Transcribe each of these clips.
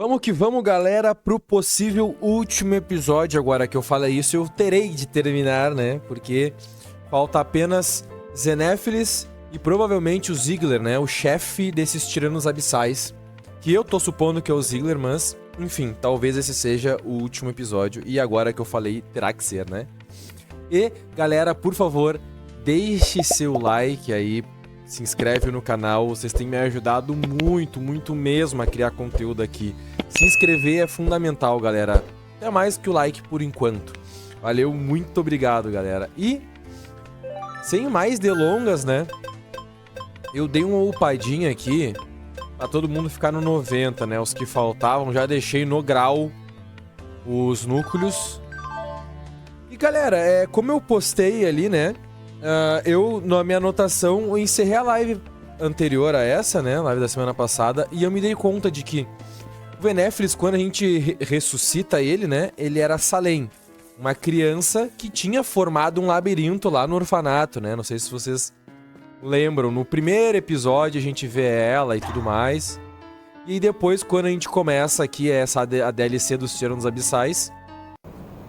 Vamos que vamos, galera, pro possível último episódio. Agora que eu falei isso, eu terei de terminar, né? Porque falta apenas Xenéphilis e provavelmente o Ziggler, né? O chefe desses tiranos abissais. Que eu tô supondo que é o Ziggler, mas, enfim, talvez esse seja o último episódio. E agora que eu falei, terá que ser, né? E, galera, por favor, deixe seu like aí. Se inscreve no canal, vocês têm me ajudado muito, muito mesmo a criar conteúdo aqui. Se inscrever é fundamental, galera. Até mais que o like por enquanto. Valeu, muito obrigado, galera. E, sem mais delongas, né? Eu dei uma upadinha aqui pra todo mundo ficar no 90, né? Os que faltavam, já deixei no grau os núcleos. E, galera, como eu postei ali, né? Eu, na minha anotação, eu encerrei a live anterior a essa, né? Live da semana passada. E eu me dei conta de que o Xenéphilis, quando a gente ressuscita ele, né? Ele era Salem. Uma criança que tinha formado um labirinto lá no orfanato, né? Não sei se vocês lembram. No primeiro episódio a gente vê ela e tudo mais. E depois, quando a gente começa aqui a DLC dos Tiranos Abissais,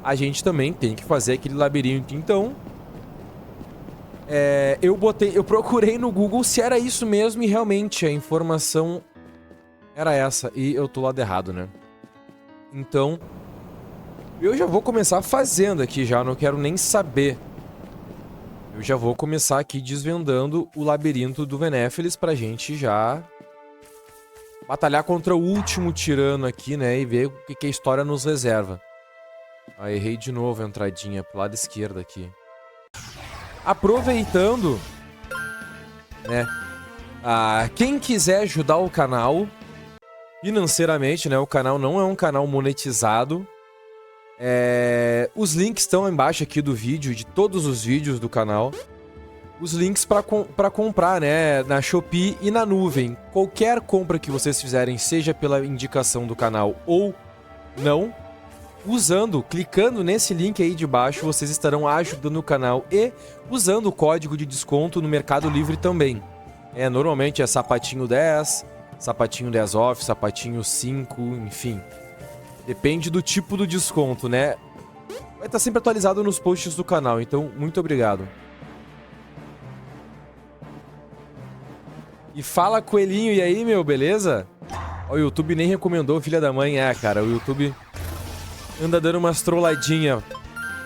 a gente também tem que fazer aquele labirinto. Então... eu procurei no Google se era isso mesmo e realmente a informação era essa. E eu tô lado errado, né? Então, eu já vou começar fazendo aqui já, não quero nem saber. Eu já vou começar aqui desvendando o labirinto do Xenéphilis pra gente já batalhar contra o último tirano aqui, né? E ver o que a história nos reserva. Errei de novo a entradinha pro lado esquerdo aqui. Aproveitando, né, quem quiser ajudar o canal financeiramente, né, o canal não é um canal monetizado, os links estão embaixo aqui do vídeo, de todos os vídeos do canal, os links para comprar, né, na Shopee e na nuvem. Qualquer compra que vocês fizerem, seja pela indicação do canal ou não, clicando nesse link aí de baixo, vocês estarão ajudando o canal e usando o código de desconto no Mercado Livre também. Normalmente é sapatinho 10, sapatinho 10 off, sapatinho 5, enfim. Depende do tipo do desconto, né? Vai estar sempre atualizado nos posts do canal, então muito obrigado. E fala, coelhinho, e aí, meu, beleza? O YouTube nem recomendou, filha da mãe. Cara, o YouTube anda dando umas trolladinhas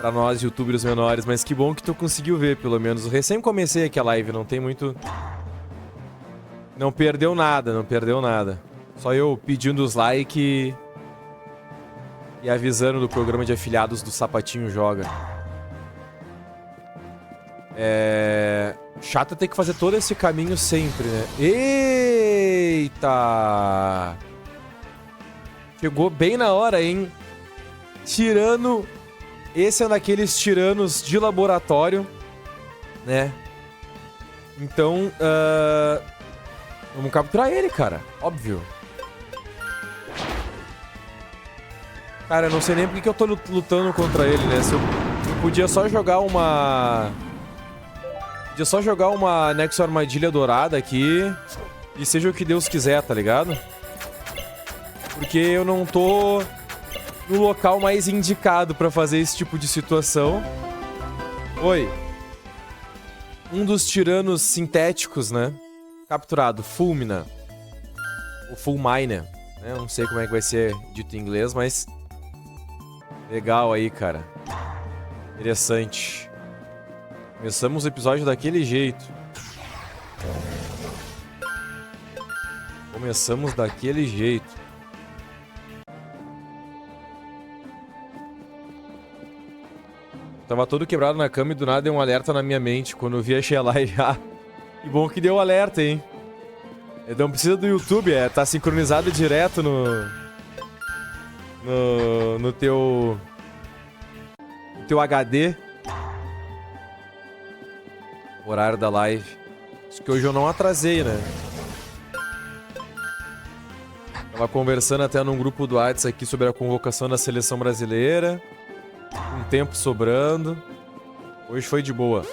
pra nós, youtubers menores, mas que bom que tu conseguiu ver, pelo menos. Eu recém comecei aqui a live, não tem muito... Não perdeu nada, não perdeu nada. Só eu pedindo os likes e avisando do programa de afiliados do Sapatinho Joga. Chato ter que fazer todo esse caminho sempre, né? Eita! Chegou bem na hora, hein? Tirano. Esse é um daqueles tiranos de laboratório, né? Então, vamos capturar ele, cara. Óbvio. Cara, eu não sei nem porque que eu tô lutando contra ele, né? Se eu podia só jogar uma... Podia só jogar uma Nexo Armadilha Dourada aqui e seja o que Deus quiser, tá ligado? Porque eu não tô no local mais indicado pra fazer esse tipo de situação. Oi. Um dos tiranos sintéticos, né? Capturado. Fulmina. O Fulmina. Né? Não sei como é que vai ser dito em inglês, mas... Legal aí, cara. Interessante. Começamos o episódio daquele jeito. Começamos daquele jeito. Tava todo quebrado na cama e do nada deu um alerta na minha mente. Quando eu vi, achei a live. Que bom que deu o alerta, hein? Não precisa do YouTube, tá sincronizado direto no teu HD. Horário da live. Acho que hoje eu não atrasei, né? Tava conversando até num grupo do WhatsApp aqui sobre a convocação da seleção brasileira. Um tempo sobrando. Hoje foi de boa.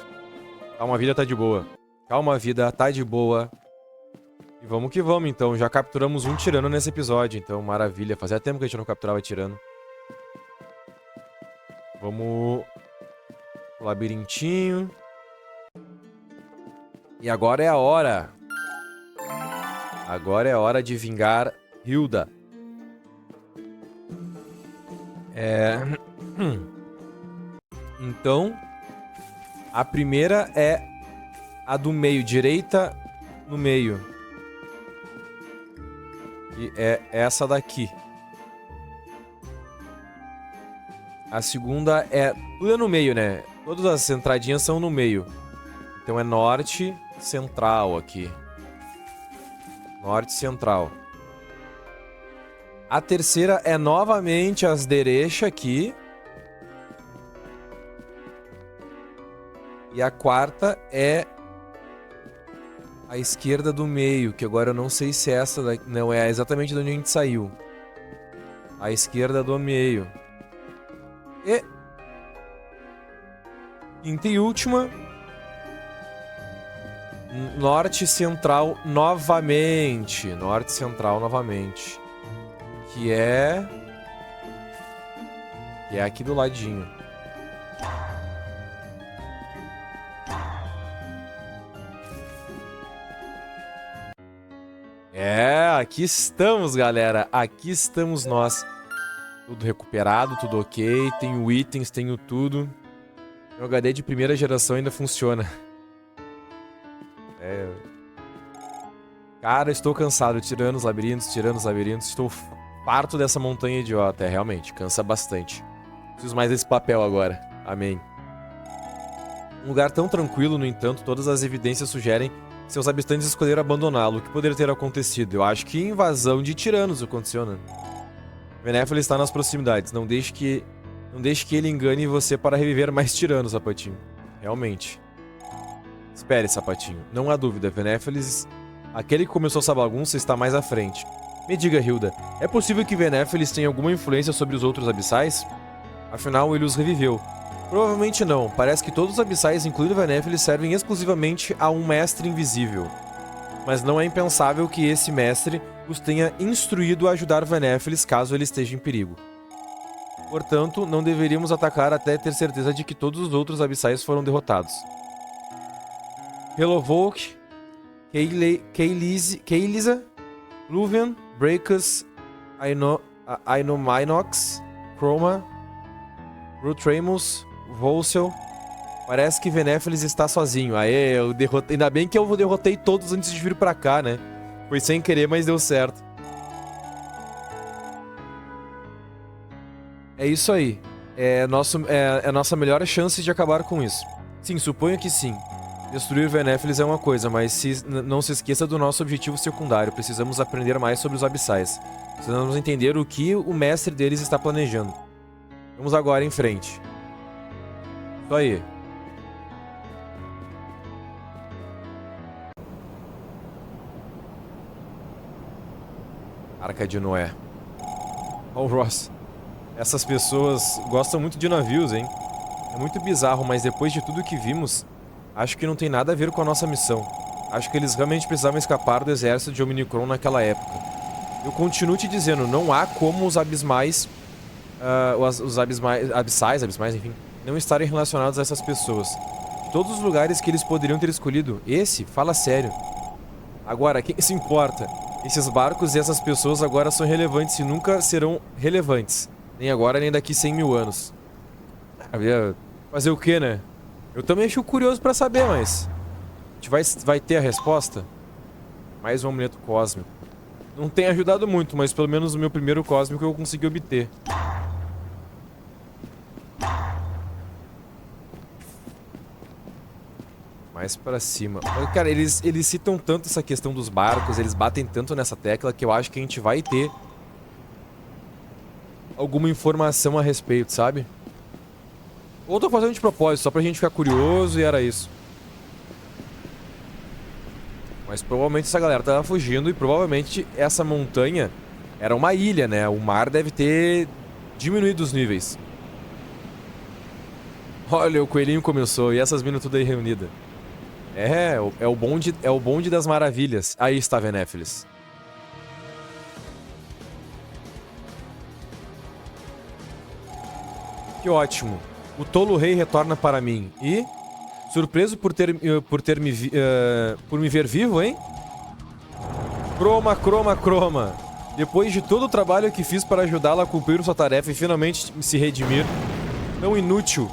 Calma, a vida tá de boa. Calma, a vida tá de boa. E vamos que vamos, então. Já capturamos um tirano nesse episódio, então maravilha. Fazia tempo que a gente não capturava tirano. Vamos... Labirintinho. E agora é a hora. Agora é a hora de vingar Hilda. Então, a primeira é a do meio, direita no meio. E é essa daqui. A segunda é... Tudo é no meio, né? Todas as entradinhas são no meio. Então é norte central aqui. Norte central. A terceira é novamente as derechas aqui. E a quarta é a esquerda do meio, que agora eu não sei se é essa daqui. Não, é exatamente de onde a gente saiu. A esquerda do meio. E... quinta e última. Norte central novamente. Norte central novamente. Que é aqui do ladinho. Aqui estamos, galera. Aqui estamos nós. Tudo recuperado, tudo ok. Tenho itens, tenho tudo. Meu HD de primeira geração ainda funciona. Cara, estou cansado. Tirando os labirintos. Estou farto dessa montanha idiota. Realmente, cansa bastante. Preciso mais desse papel agora. Amém. Um lugar tão tranquilo, no entanto, todas as evidências sugerem que seus habitantes escolheram abandoná-lo. O que poderia ter acontecido? Eu acho que invasão de tiranos aconteceu, né? Venéfilo está nas proximidades. Não deixe que ele engane você para reviver mais tiranos, Sapatinho. Realmente. Espere, Sapatinho. Não há dúvida, Venéfelis... Aquele que começou essa bagunça está mais à frente. Me diga, Hilda, é possível que Venéfelis tenha alguma influência sobre os outros abissais? Afinal, ele os reviveu. Provavelmente não. Parece que todos os abissais, incluindo Venéfelis, servem exclusivamente a um mestre invisível. Mas não é impensável que esse mestre os tenha instruído a ajudar Venéfelis caso ele esteja em perigo. Portanto, não deveríamos atacar até ter certeza de que todos os outros abissais foram derrotados. Helovolk, Keylisa, Luvian, Breakus, Ainominox, Chroma, Rutramus, Volsel. Parece que Venéfelis está sozinho. Aê, eu derrotei. Ainda bem que eu derrotei todos antes de vir pra cá, né? Foi sem querer, mas deu certo. É isso aí. É a nossa melhor chance de acabar com isso. Sim, suponho que sim. Destruir Venéfelis é uma coisa, mas não se esqueça do nosso objetivo secundário. Precisamos aprender mais sobre os abissais. Precisamos entender o que o mestre deles está planejando. Vamos agora em frente. Isso aí. Arca de Noé. Oh, Ross. Essas pessoas gostam muito de navios, hein? É muito bizarro, mas depois de tudo que vimos, acho que não tem nada a ver com a nossa missão. Acho que eles realmente precisavam escapar do exército de Omnicron naquela época. Eu continuo te dizendo, não há como os abismais... os abissais, enfim, não estarem relacionados a essas pessoas. De todos os lugares que eles poderiam ter escolhido, esse, fala sério. Agora, quem se importa? Esses barcos e essas pessoas agora são relevantes e nunca serão relevantes. Nem agora, nem daqui 100 mil anos. Fazer o que, né? Eu também fico curioso pra saber, mas... A gente vai ter a resposta? Mais um amuleto cósmico. Não tem ajudado muito, mas pelo menos o meu primeiro cósmico eu consegui obter. Mais pra cima. Mas, cara, eles citam tanto essa questão dos barcos, eles batem tanto nessa tecla que eu acho que a gente vai ter alguma informação a respeito, sabe? Ou tô fazendo de propósito, só pra gente ficar curioso e era isso. Mas provavelmente essa galera tava fugindo e provavelmente essa montanha era uma ilha, né? O mar deve ter diminuído os níveis. Olha, o coelhinho começou e essas minas tudo aí reunidas. É o bonde das maravilhas. Aí está, Venéphilis. Que ótimo. O tolo rei retorna para mim. E... surpreso por me ver vivo, hein? Croma, croma, croma. Depois de todo o trabalho que fiz para ajudá-la a cumprir sua tarefa e finalmente se redimir, tão inútil.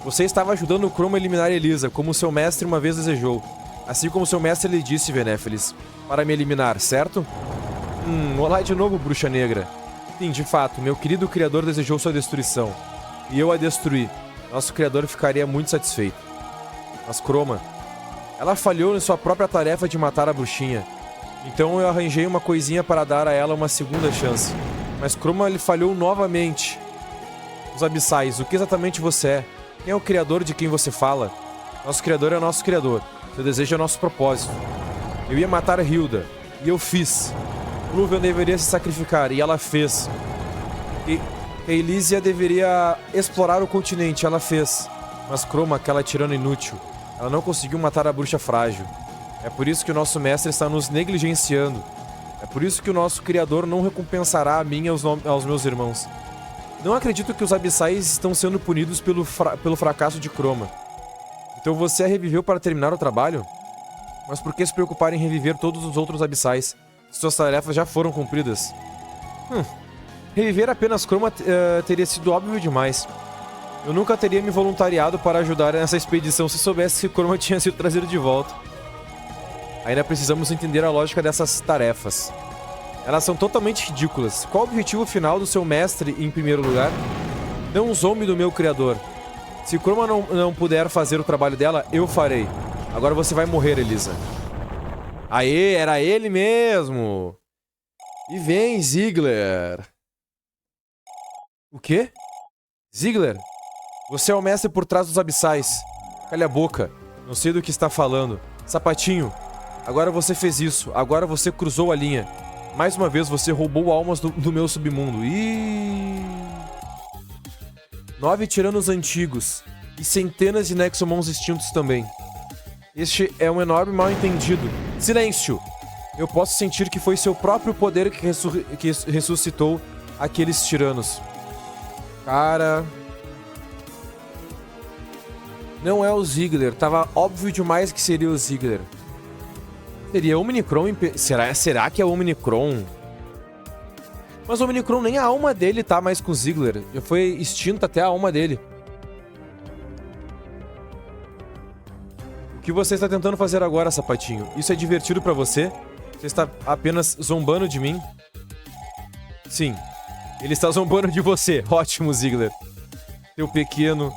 Você estava ajudando o Croma a eliminar Elisa, como seu mestre uma vez desejou. Assim como seu mestre lhe disse, Venéphilis, para me eliminar, certo? Olá de novo, bruxa negra. Sim, de fato, meu querido criador desejou sua destruição. E eu a destruí. Nosso criador ficaria muito satisfeito. Mas Croma, ela falhou em sua própria tarefa de matar a bruxinha. Então eu arranjei uma coisinha para dar a ela uma segunda chance. Mas Croma lhe falhou novamente. Os abissais, o que exatamente você é? Quem é o criador de quem você fala? Nosso criador é nosso criador. Seu desejo é nosso propósito. Eu ia matar a Hilda. E eu fiz. Pluvian deveria se sacrificar. E ela fez. E Elysia deveria explorar o continente. Ela fez. Mas Croma, aquela tirana inútil, ela não conseguiu matar a bruxa frágil. É por isso que o nosso mestre está nos negligenciando. É por isso que o nosso criador não recompensará a mim e aos meus irmãos. Não acredito que os abissais estão sendo punidos pelo fracasso de Croma. Então você a reviveu para terminar o trabalho? Mas por que se preocupar em reviver todos os outros abissais? Suas tarefas já foram cumpridas. Reviver apenas Croma teria sido óbvio demais. Eu nunca teria me voluntariado para ajudar nessa expedição se soubesse que Croma tinha sido trazido de volta. Ainda precisamos entender a lógica dessas tarefas. Elas são totalmente ridículas. Qual o objetivo final do seu mestre, em primeiro lugar? Não zombe do meu criador. Se Croma não puder fazer o trabalho dela, eu farei. Agora você vai morrer, Elisa. Aê, era ele mesmo! E vem, Ziegler. O quê? Ziegler? Você é o mestre por trás dos abissais. Calha a boca. Não sei do que está falando. Sapatinho. Agora você fez isso. Agora você cruzou a linha. Mais uma vez você roubou almas do meu submundo. 9 tiranos antigos. E centenas de Nexomons extintos também. Este é um enorme mal-entendido. Silêncio! Eu posso sentir que foi seu próprio poder que ressuscitou aqueles tiranos. Cara... Não é o Ziegler. Tava óbvio demais que seria o Ziegler. Seria o Omnicron... Será que é o Omnicron? Mas o Omnicron nem a alma dele tá mais com o Ziegler. Já foi extinta até a alma dele. O que você está tentando fazer agora, sapatinho? Isso é divertido pra você? Você está apenas zombando de mim? Sim. Ele está zombando de você. Ótimo, Ziegler. Seu pequeno...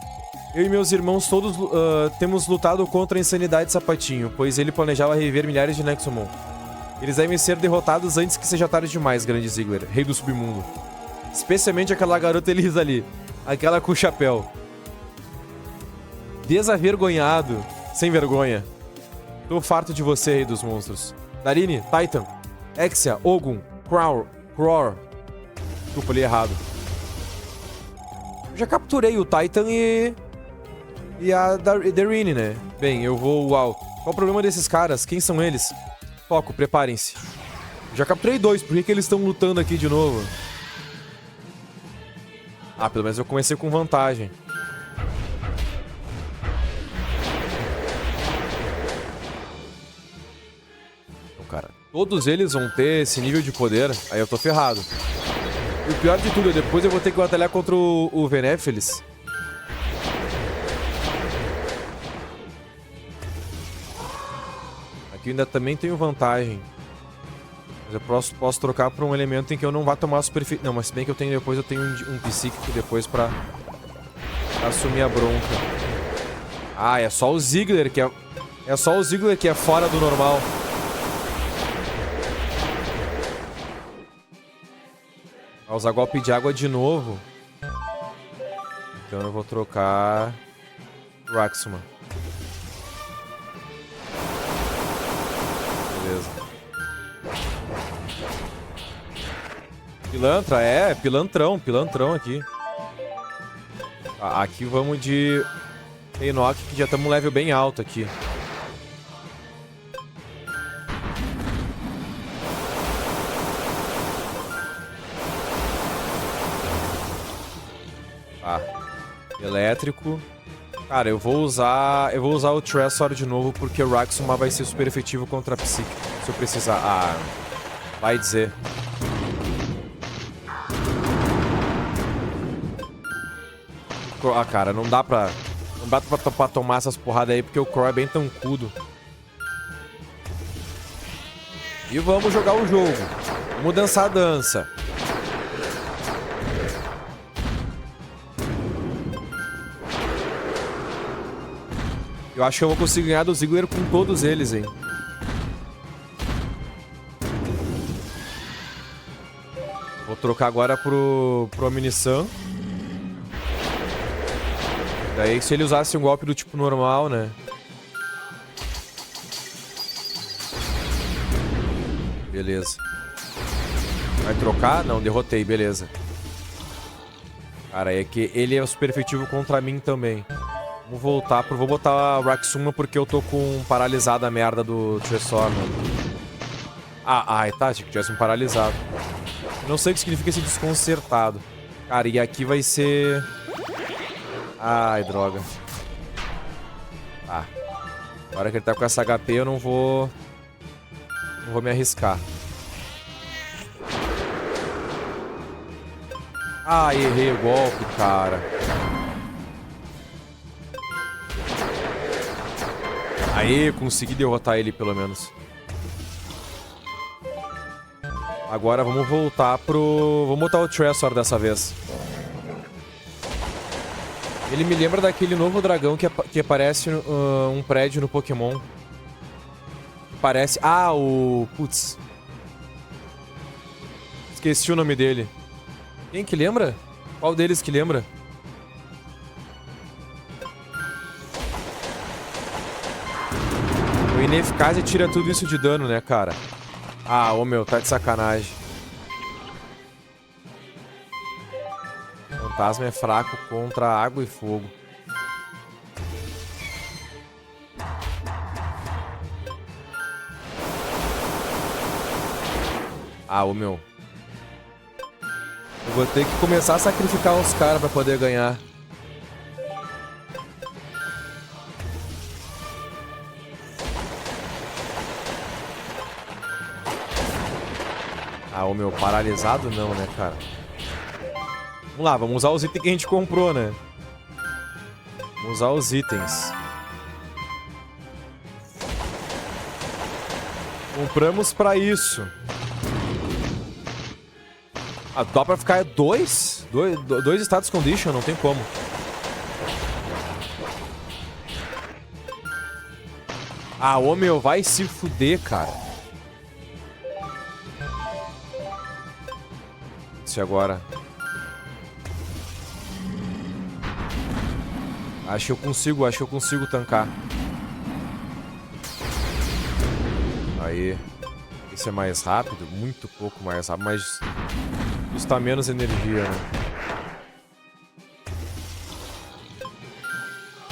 Eu e meus irmãos todos temos lutado contra a insanidade de Sapatinho, pois ele planejava reviver milhares de Nexomon. Eles devem ser derrotados antes que seja tarde demais, grande Ziegler, rei do submundo. Especialmente aquela garota Elisa ali, aquela com o chapéu. Desavergonhado, sem vergonha. Tô farto de você, rei dos monstros. Darine, Titan, Exia, Ogun, Cror. Desculpa, li errado. Já capturei o Titan e a Darine, né? Bem, eu vou... Uau. Qual o problema desses caras? Quem são eles? Foco, preparem-se. Já capturei 2, por que eles estão lutando aqui de novo? Ah, pelo menos eu comecei com vantagem. Então, cara, todos eles vão ter esse nível de poder, aí eu tô ferrado. E o pior de tudo, depois eu vou ter que batalhar contra o Venéphilis. Aqui eu ainda também tenho vantagem. Mas eu posso trocar por um elemento em que eu não vá tomar superfície. Não, mas se bem que eu tenho depois, eu tenho um psíquico depois pra assumir a bronca. Ah, é só o Ziegler que é... É só o Ziegler que é fora do normal. Vai usar golpe de água de novo. Então eu vou trocar... Raxuma. Beleza. Pilantra, pilantrão aqui. Aqui vamos de Enoch, que já estamos um level bem alto aqui. Tá. Elétrico. Cara, eu vou usar o Tressor de novo, porque o Raxuma vai ser super efetivo contra a Psique. Se eu precisar. Ah, vai dizer. Ah, cara, não dá pra tomar essas porradas aí, porque o Crow é bem tancudo. E vamos jogar o jogo. Vamos dançar a dança. Eu acho que eu vou conseguir ganhar do Ziggler com todos eles, hein. Vou trocar agora pro Omnisam. Daí, se ele usasse um golpe do tipo normal, né? Beleza. Vai trocar? Não, derrotei, beleza. Cara, é que ele é super efetivo contra mim também. Vamos voltar pro... Vou botar o Raxuma porque eu tô com paralisado a merda do Tressor, né? Ai, tá, achei que tivesse me paralisado. Não sei o que significa esse desconcertado. Cara, e aqui vai ser... Ai, droga. Tá. Agora que ele tá com essa HP, eu não vou me arriscar. Ai, errei o golpe, cara. Aê, consegui derrotar ele pelo menos. Agora vamos voltar pro... Vamos botar o Tressor dessa vez. Ele me lembra daquele novo dragão que aparece um prédio no Pokémon. Parece... Ah, o... Putz. Esqueci o nome dele. Quem que lembra? Qual deles que lembra? O ineficaz tira tudo isso de dano, né, cara? Ah, ô meu, tá de sacanagem. Fantasma é fraco contra água e fogo. Ah, ô meu. Eu vou ter que começar a sacrificar uns caras pra poder ganhar. Ah, ô meu, paralisado não, né, cara? Vamos lá, vamos usar os itens que a gente comprou, né? Vamos usar os itens. Compramos pra isso. Ah, dá pra ficar dois status condition, não tem como. Ah, ô meu, vai se fuder, cara. Isso agora. Acho que eu consigo tancar. Aí. Esse é mais rápido, muito pouco mais rápido, mas custa menos energia, né?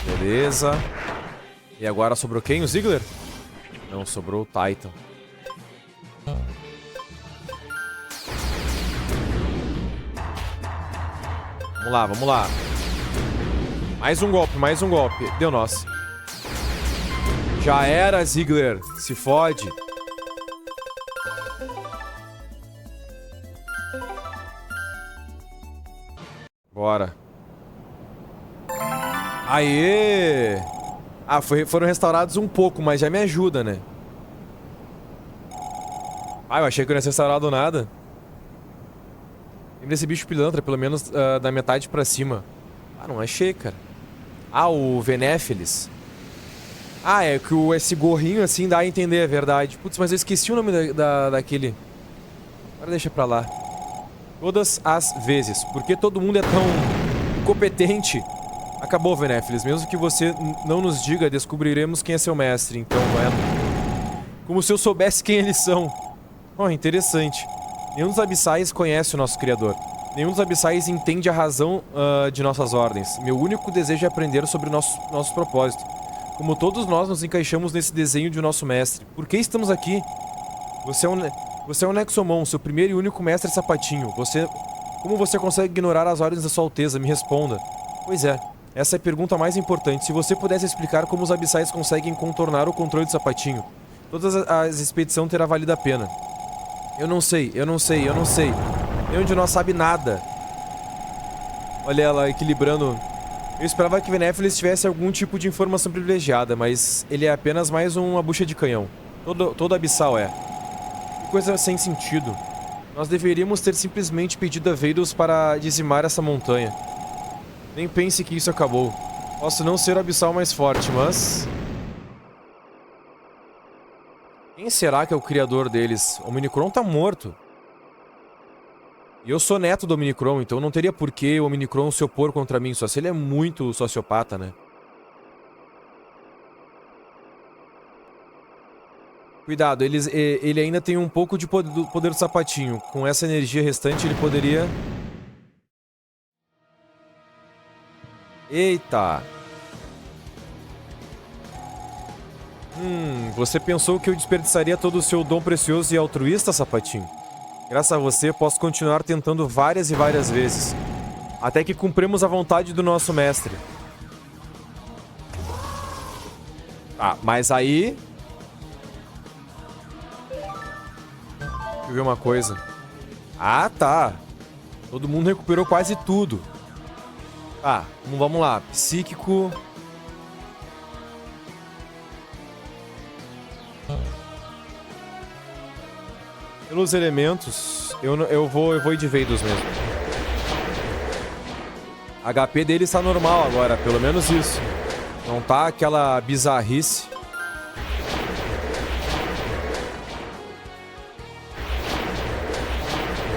Beleza. E agora sobrou quem? O Ziggler? Não, sobrou o Titan. Vamos lá, vamos lá. Mais um golpe, mais um golpe. Deu nossa. Já era, Ziggler. Se fode. Bora. Aê! Ah, foram restaurados um pouco, mas já me ajuda, né? Ah, eu achei que eu não ia ser restaurado nada. Lembra desse bicho pilantra, pelo menos da metade pra cima. Ah, não achei, cara. Ah, o Venéphilis. Ah, é que esse gorrinho assim dá a entender, é verdade. Putz, mas eu esqueci o nome daquele. Agora deixa pra lá. Todas as vezes. Porque todo mundo é tão incompetente. Acabou, Venéphilis. Mesmo que você não nos diga, descobriremos quem é seu mestre. Então, é... Como se eu soubesse quem eles são. Oh, interessante. Nenhum dos abissais conhece o nosso criador. Nenhum dos abissais entende a razão de nossas ordens. Meu único desejo é aprender sobre o nosso propósito. Como todos nós nos encaixamos nesse desenho de nosso mestre. Por que estamos aqui? Você é um Nexomon, seu primeiro e único mestre sapatinho. Você Como você consegue ignorar as ordens da Sua Alteza? Me responda. Pois é, essa é a pergunta mais importante. Se você pudesse explicar como os abissais conseguem contornar o controle do sapatinho, toda a expedição terá valido a pena. Eu não sei. Nenhum de nós sabe nada. Olha ela equilibrando. Eu esperava que Venéphilis tivesse algum tipo de informação privilegiada, mas ele é apenas mais uma bucha de canhão. Todo abissal é. Que coisa sem sentido. Nós deveríamos ter simplesmente pedido a Veidos para dizimar essa montanha. Nem pense que isso acabou. Posso não ser o abissal mais forte, mas... Quem será que é o criador deles? O Omnicron tá morto. E eu sou neto do Omnicron, então não teria por que o Omnicron se opor contra mim, só se ele é muito sociopata, né? Cuidado, ele ainda tem um pouco de poder do sapatinho. Com essa energia restante ele poderia... Eita! Você pensou que eu desperdiçaria todo o seu dom precioso e altruísta, sapatinho? Graças a você, posso continuar tentando várias e várias vezes. Até que cumprimos a vontade do nosso mestre. Tá, mas aí... Deixa eu ver uma coisa. Ah, tá. Todo mundo recuperou quase tudo. Tá, vamos lá. Psíquico... Pelos elementos, eu vou ir de Veidos mesmo. HP dele está normal agora, pelo menos isso. Não tá aquela bizarrice.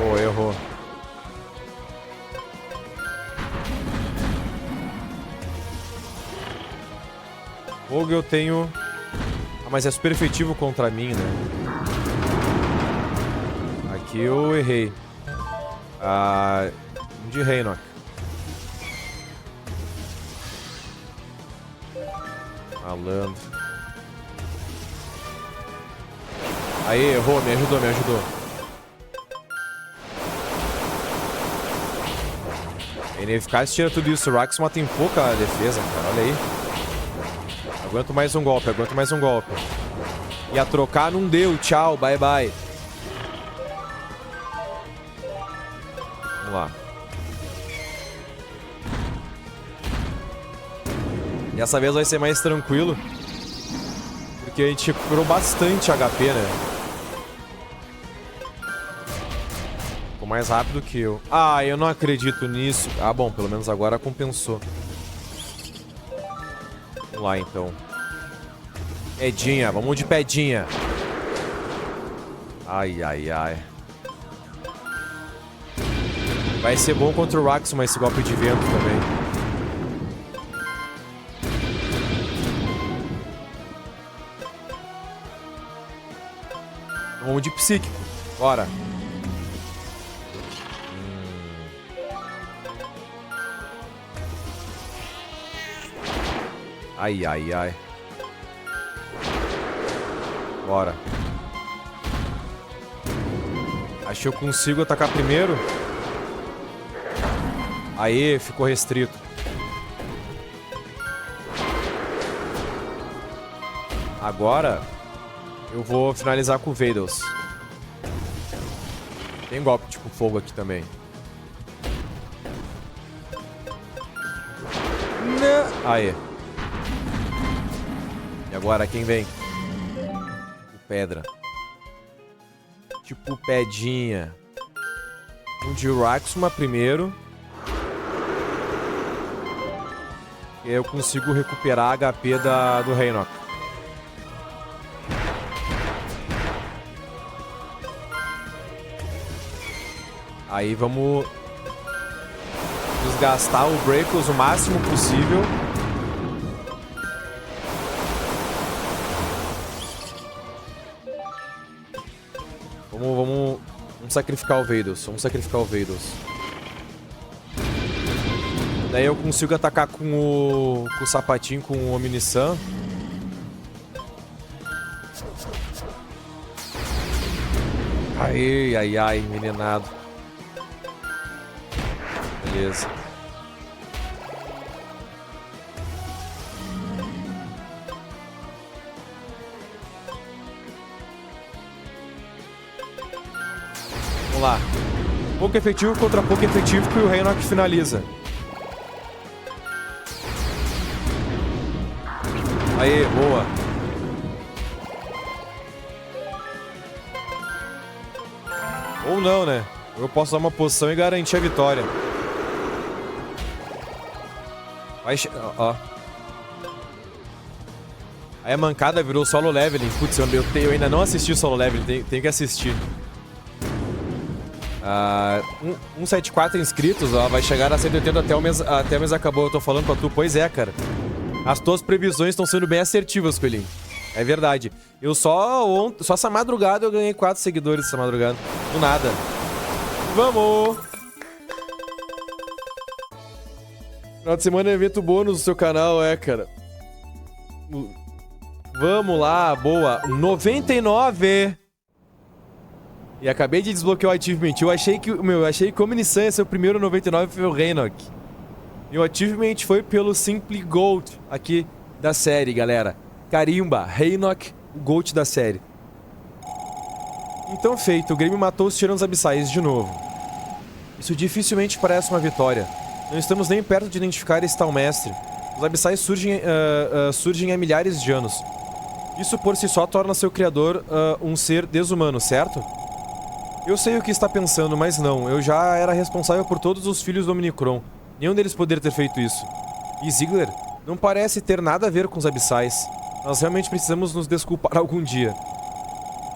Oh, errou. Fogo eu tenho... Ah, mas é super efetivo contra mim, né? Aqui eu errei. De Reinoc. Malandro. Aí, errou, me ajudou. A ineficácia tira tudo isso. O Raxma tem pouca defesa, cara. Olha aí. Aguento mais um golpe. Ia trocar, não deu. Tchau, bye bye. Vamos lá. Dessa vez vai ser mais tranquilo. Porque a gente recuperou bastante HP, né? Ficou mais rápido que eu. Ah, eu não acredito nisso. Ah, bom, pelo menos agora compensou. Vamos lá, então. Pedinha, vamos de pedinha. Ai. Vai ser bom contra o Raxma esse golpe de vento também. Vamos de psíquico. Bora. Ai. Bora. Acho que eu consigo atacar primeiro. Aí, ficou restrito. Agora, eu vou finalizar com o Veidos. Tem golpe tipo fogo aqui também. Aí. E agora, quem vem? O Pedra. Tipo pedinha. Um de Raxma primeiro. E aí eu consigo recuperar HP do Reinoc. Aí vamos desgastar o Breakos o máximo possível. Vamos sacrificar o Veidos. Daí eu consigo atacar com o sapatinho, com o Omnisam. Ai, meninado. Beleza. Vamos lá. Pouco efetivo contra pouco efetivo que o Reinock finaliza. Aê, boa. Ou não, né? Eu posso dar uma posição e garantir a vitória. Vai... Ó. Aí a mancada virou solo leveling. Putz, eu ainda não assisti o solo leveling. Tenho que assistir. 174 inscritos, ó. Vai chegar a 180 até o mês acabou. Eu tô falando pra tu. Pois é, cara. As tuas previsões estão sendo bem assertivas, Coelhinho. É verdade. Eu só essa madrugada eu ganhei 4 seguidores essa madrugada. Do nada. Vamos! Final de semana é evento bônus no seu canal, cara. Vamos lá, boa. 99! E acabei de desbloquear o achievement. Eu achei que o Omnissan ia ser o primeiro 99 foi o Reinock. E o achievement foi pelo Simply Gold aqui da série, galera. Carimba, Reinock, o Gold da série. Então feito, o Grêmio matou os Tiranos Abissais de novo. Isso dificilmente parece uma vitória. Não estamos nem perto de identificar esse tal mestre. Os Abissais surgem há milhares de anos. Isso por si só torna seu criador um ser desumano, certo? Eu sei o que está pensando, mas não. Eu já era responsável por todos os filhos do Omnicron. Nenhum deles poderia ter feito isso. E Ziggler não parece ter nada a ver com os Abissais. Nós realmente precisamos nos desculpar algum dia.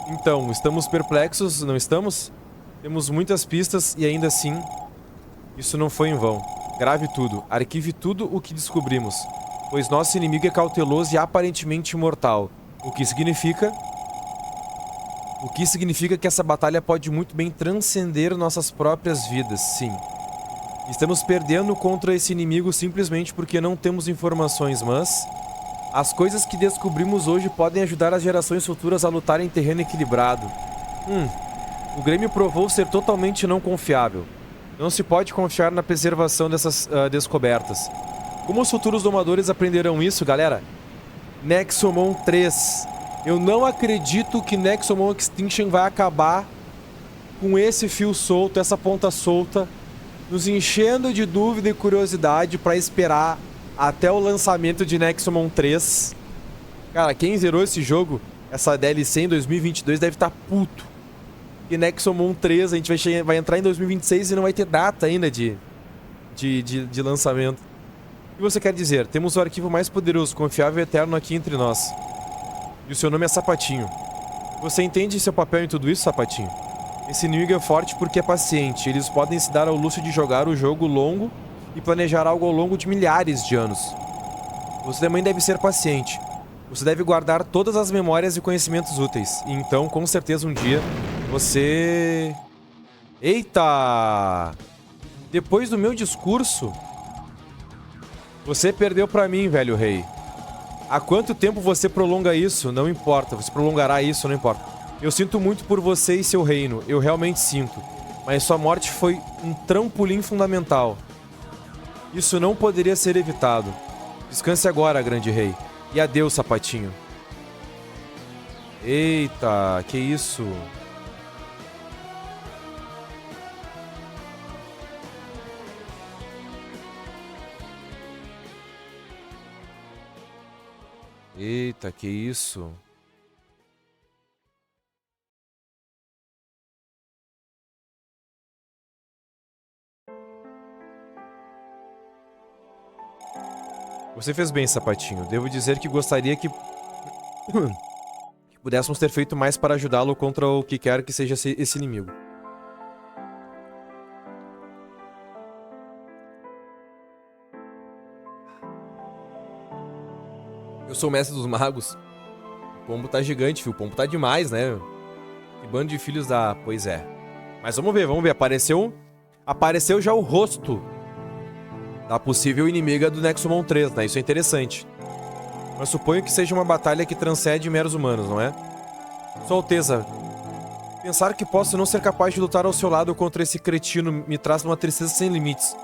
Então, estamos perplexos, não estamos? Temos muitas pistas e ainda assim, isso não foi em vão. Grave tudo, arquive tudo o que descobrimos, pois nosso inimigo é cauteloso e aparentemente imortal. O que significa que essa batalha pode muito bem transcender nossas próprias vidas, sim. Estamos perdendo contra esse inimigo simplesmente porque não temos informações, mas as coisas que descobrimos hoje podem ajudar as gerações futuras a lutar em terreno equilibrado. O Grêmio provou ser totalmente não confiável. Não se pode confiar na preservação dessas descobertas. Como os futuros domadores aprenderão isso, galera? Nexomon 3. Eu não acredito que Nexomon Extinction vai acabar com esse fio solto, essa ponta solta, nos enchendo de dúvida e curiosidade pra esperar até o lançamento de Nexomon 3. Cara, quem zerou esse jogo, essa DLC em 2022, deve estar puto. E Nexomon 3, a gente vai entrar em 2026 e não vai ter data ainda de lançamento. O que você quer dizer? Temos o arquivo mais poderoso, confiável e eterno aqui entre nós. E o seu nome é Sapatinho. Você entende seu papel em tudo isso, Sapatinho? Esse inimigo é forte porque é paciente. Eles podem se dar ao luxo de jogar o jogo longo e planejar algo ao longo de milhares de anos. Você também deve ser paciente. Você deve guardar todas as memórias e conhecimentos úteis. E então, com certeza, um dia, você... Eita! Depois do meu discurso, você perdeu pra mim, velho rei. Há quanto tempo você prolonga isso? Não importa. Você prolongará isso, não importa. Eu sinto muito por você e seu reino. Eu realmente sinto. Mas sua morte foi um trampolim fundamental. Isso não poderia ser evitado. Descanse agora, grande rei. E adeus, Sapatinho. Eita, que isso? Eita, que isso? Você fez bem, Sapatinho. Devo dizer que gostaria que pudéssemos ter feito mais para ajudá-lo contra o que quer que seja esse inimigo. Eu sou o mestre dos magos. O pombo tá gigante, filho. O pombo tá demais, né? Que bando de filhos da... Pois é. Mas vamos ver, vamos ver. Apareceu já o rosto da possível inimiga do Nexomon 3, né? Isso é interessante. Mas suponho que seja uma batalha que transcende meros humanos, não é? Sua Alteza, pensar que posso não ser capaz de lutar ao seu lado contra esse cretino me traz uma tristeza sem limites.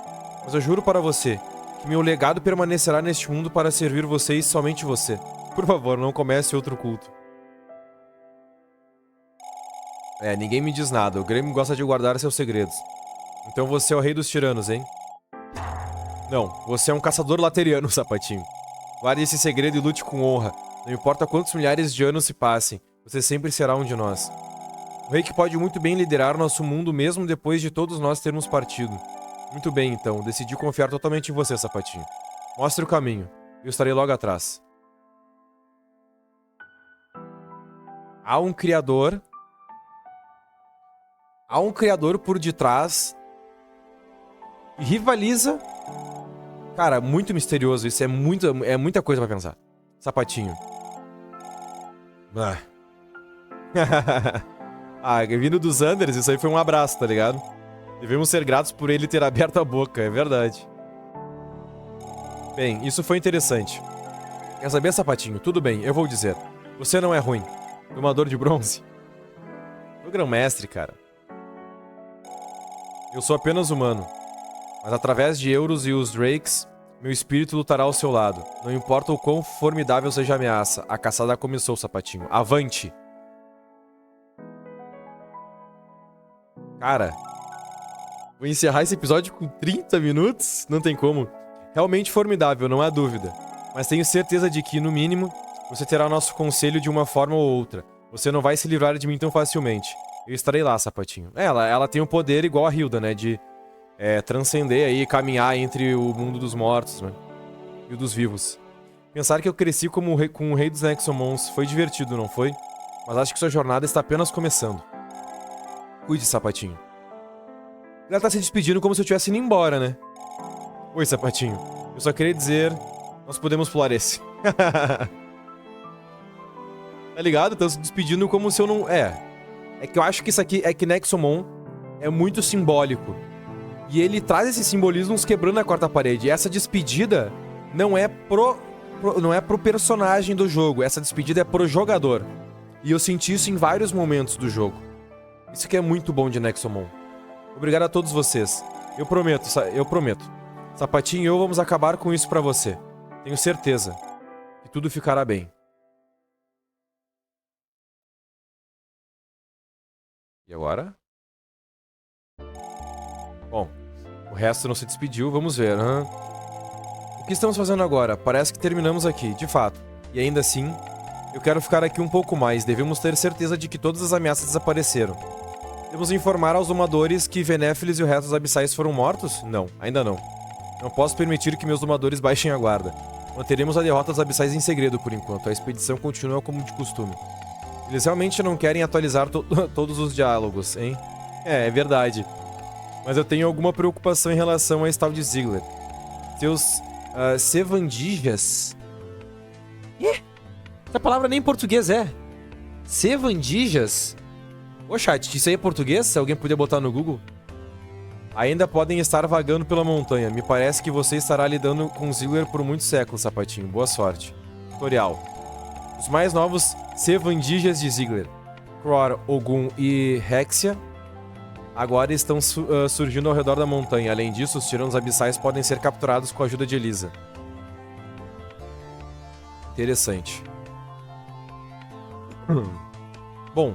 Mas eu juro para você que meu legado permanecerá neste mundo para servir você e somente você. Por favor, não comece outro culto. Ninguém me diz nada. O Grêmio gosta de guardar seus segredos. Então você é o rei dos tiranos, hein? Não, você é um caçador lateriano, sapatinho. Guarde esse segredo e lute com honra. Não importa quantos milhares de anos se passem, você sempre será um de nós. O rei que pode muito bem liderar nosso mundo mesmo depois de todos nós termos partido. Muito bem, então. Decidi confiar totalmente em você, sapatinho. Mostre o caminho. Eu estarei logo atrás. Há um criador por detrás e rivaliza. Cara, muito misterioso. Isso é muita coisa pra pensar. Sapatinho. Vindo dos Anders, isso aí foi um abraço, tá ligado? Devemos ser gratos por ele ter aberto a boca, é verdade. Bem, isso foi interessante. Quer saber, sapatinho? Tudo bem, eu vou dizer. Você não é ruim. Domador de bronze. O grão-mestre, cara. Eu sou apenas humano. Mas através de Euros e os Drakes, meu espírito lutará ao seu lado. Não importa o quão formidável seja a ameaça. A caçada começou, sapatinho. Avante! Cara, vou encerrar esse episódio com 30 minutos? Não tem como. Realmente formidável, não há dúvida. Mas tenho certeza de que, no mínimo, você terá nosso conselho de uma forma ou outra. Você não vai se livrar de mim tão facilmente. Eu estarei lá, sapatinho. Ela tem um poder igual a Hilda, né? De transcender aí, caminhar entre o mundo dos mortos, né? E o dos vivos. Pensar que eu cresci com o rei dos Nexomons foi divertido, não foi? Mas acho que sua jornada está apenas começando. Cuide, sapatinho. Ela tá se despedindo como se eu tivesse indo embora, né? Oi, sapatinho. Eu só queria dizer... Nós podemos pular esse. Tá ligado? Estão se despedindo como se eu não... É que eu acho que isso aqui... É que Nexomon é muito simbólico. E ele traz esses simbolismos quebrando a quarta parede. E essa despedida não é pro personagem do jogo. Essa despedida é pro jogador. E eu senti isso em vários momentos do jogo. Isso que é muito bom de Nexomon. Obrigado a todos vocês. Eu prometo. Sapatinho e eu vamos acabar com isso pra você. Tenho certeza que tudo ficará bem. E agora? Bom, o resto não se despediu, vamos ver. O que estamos fazendo agora? Parece que terminamos aqui, de fato. E ainda assim, eu quero ficar aqui um pouco mais. Devemos ter certeza de que todas as ameaças desapareceram. Devemos informar aos domadores que Venéfilis e o resto dos abissais foram mortos? Não, ainda não. Não posso permitir que meus domadores baixem a guarda. Manteremos a derrota dos abissais em segredo por enquanto. A expedição continua como de costume. Eles realmente não querem atualizar todos os diálogos, hein? É verdade. Mas eu tenho alguma preocupação em relação a esse tal de Ziggler. Seus Sevandijas... Essa palavra nem em português é. Sevandijas? Ô chat, isso aí é português? Se alguém puder botar no Google. Ainda podem estar vagando pela montanha. Me parece que você estará lidando com Ziggler por muitos séculos, sapatinho. Boa sorte. Tutorial. Os mais novos Sevandijas de Ziggler, Cror, Ogum e Hexia, agora estão surgindo ao redor da montanha. Além disso, os tiranos abissais podem ser capturados com a ajuda de Elisa. Interessante. Bom,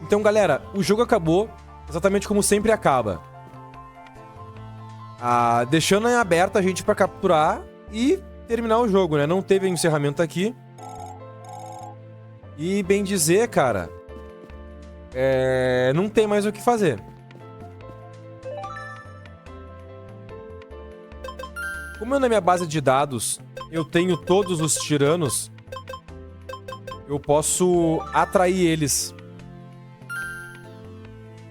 então galera, o jogo acabou exatamente como sempre acaba. Deixando em aberto a gente pra capturar e terminar o jogo, né? Não teve encerramento aqui. E bem dizer, cara, não tem mais o que fazer. Como eu na minha base de dados eu tenho todos os tiranos, eu posso atrair eles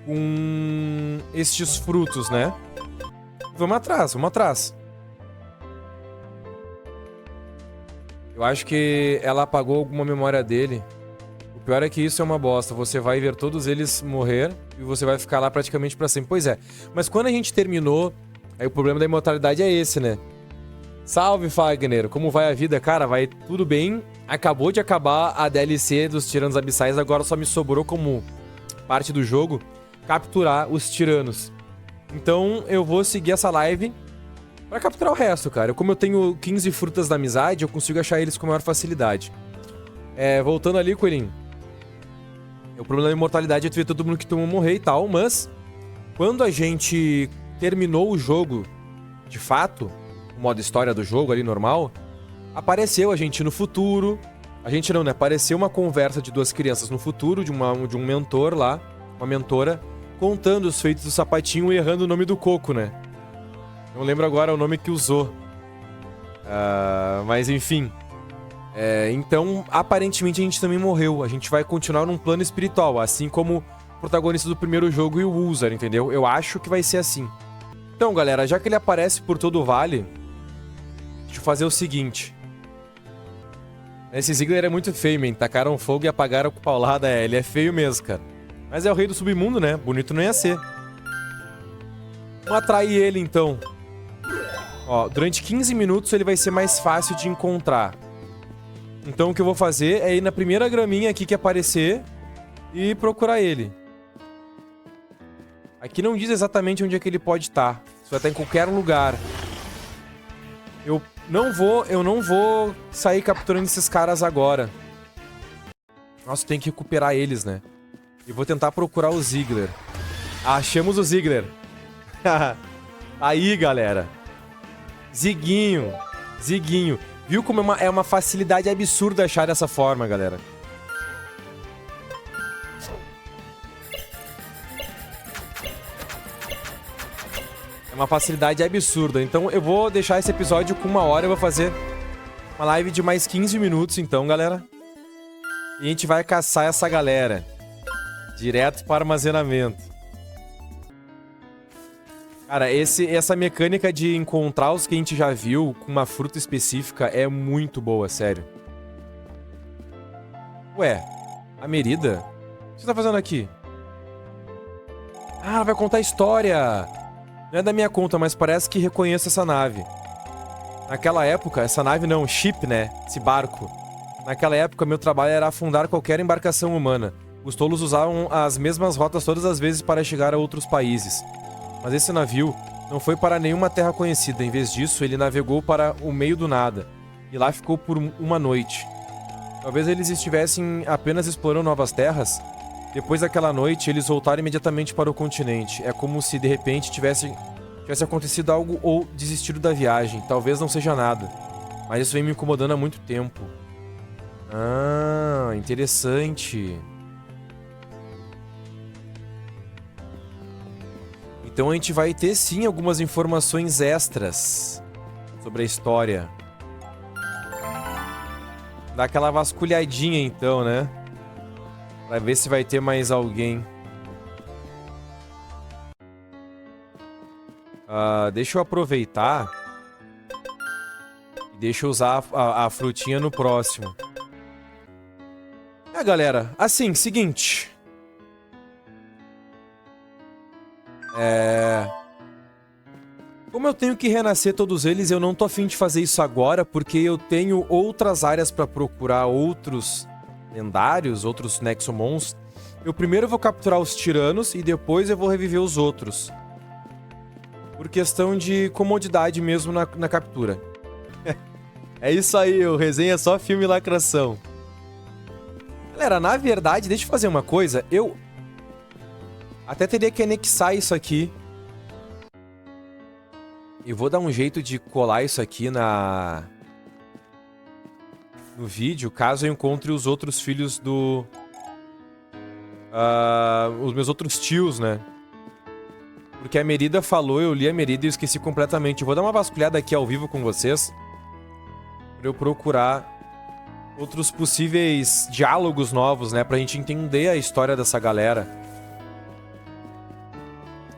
com estes frutos, né? Vamos atrás, vamos atrás. Eu acho que ela apagou alguma memória dele. O pior é que isso é uma bosta. Você vai ver todos eles morrer e você vai ficar lá praticamente pra sempre. Pois é, mas quando a gente terminou, aí o problema da imortalidade é esse, né? Salve, Fagner. Como vai a vida? Cara, vai tudo bem. Acabou de acabar a DLC dos Tiranos Abissais. Agora só me sobrou como parte do jogo capturar os tiranos. Então eu vou seguir essa live Pra capturar o resto, cara. Como eu tenho 15 frutas da amizade, eu consigo achar eles com maior facilidade. Voltando ali, coelhinho. O problema da imortalidade é tu ver todo mundo que tomou morrer e tal, mas... Quando a gente terminou o jogo, de fato, o modo história do jogo ali, normal, apareceu a gente no futuro... A gente não, né? Apareceu uma conversa de duas crianças no futuro, de um mentor lá, uma mentora, contando os feitos do sapatinho e errando o nome do coco, né? Não lembro agora o nome que usou. Mas enfim. Então, aparentemente a gente também morreu. A gente vai continuar num plano espiritual, assim como o protagonista do primeiro jogo e o User, entendeu? Eu acho que vai ser assim. Então, galera, já que ele aparece por todo o vale, deixa eu fazer o seguinte. Esse Ziggler é muito feio, man. Tacaram fogo e apagaram com paulada. Ele é feio mesmo, cara. Mas é o rei do submundo, né? Bonito não ia ser. Vamos atrair ele, então. Ó, durante 15 minutos ele vai ser mais fácil de encontrar. Então o que eu vou fazer é ir na primeira graminha aqui que aparecer e procurar ele. Aqui não diz exatamente onde é que ele pode estar. Isso vai estar em qualquer lugar. Eu não vou sair capturando esses caras agora. Nossa, tem que recuperar eles, né? E vou tentar procurar o Ziggler. Achamos o Ziggler. Aí, galera. Ziguinho. Viu como é uma facilidade absurda achar dessa forma, galera? É uma facilidade absurda. Então eu vou deixar esse episódio com 1 hora. Eu vou fazer uma live de mais 15 minutos, então, galera. E a gente vai caçar essa galera. Direto para o armazenamento. Cara, essa mecânica de encontrar os que a gente já viu com uma fruta específica é muito boa, sério. Ué, a Merida? O que você tá fazendo aqui? Ah, ela vai contar a história. Não é da minha conta, mas parece que reconheço essa nave. Naquela época, essa nave não, ship, né? Esse barco. Naquela época, meu trabalho era afundar qualquer embarcação humana. Os tolos usavam as mesmas rotas todas as vezes para chegar a outros países. Mas esse navio não foi para nenhuma terra conhecida. Em vez disso, ele navegou para o meio do nada. E lá ficou por uma noite. Talvez eles estivessem apenas explorando novas terras. Depois daquela noite, eles voltaram imediatamente para o continente. É como se, de repente, tivesse acontecido algo ou desistido da viagem. Talvez não seja nada. Mas isso vem me incomodando há muito tempo. Ah, interessante. Então a gente vai ter sim algumas informações extras sobre a história. Dá aquela vasculhadinha então, né? Pra ver se vai ter mais alguém. Deixa eu aproveitar. E deixa eu usar a frutinha no próximo. Galera, assim, seguinte. Como eu tenho que renascer todos eles, eu não tô afim de fazer isso agora, porque eu tenho outras áreas pra procurar outros lendários, outros Nexomons. Eu primeiro vou capturar os tiranos e depois eu vou reviver os outros. Por questão de comodidade mesmo na captura. É isso aí, o resenha é só filme e lacração. Galera, na verdade, deixa eu fazer uma coisa. Eu até teria que anexar isso aqui. Eu vou dar um jeito de colar isso aqui no vídeo, caso eu encontre os outros filhos do... os meus outros tios, né? Porque a Merida falou, eu li a Merida e eu esqueci completamente. Eu vou dar uma vasculhada aqui ao vivo com vocês. Pra eu procurar outros possíveis diálogos novos, né? Pra gente entender a história dessa galera.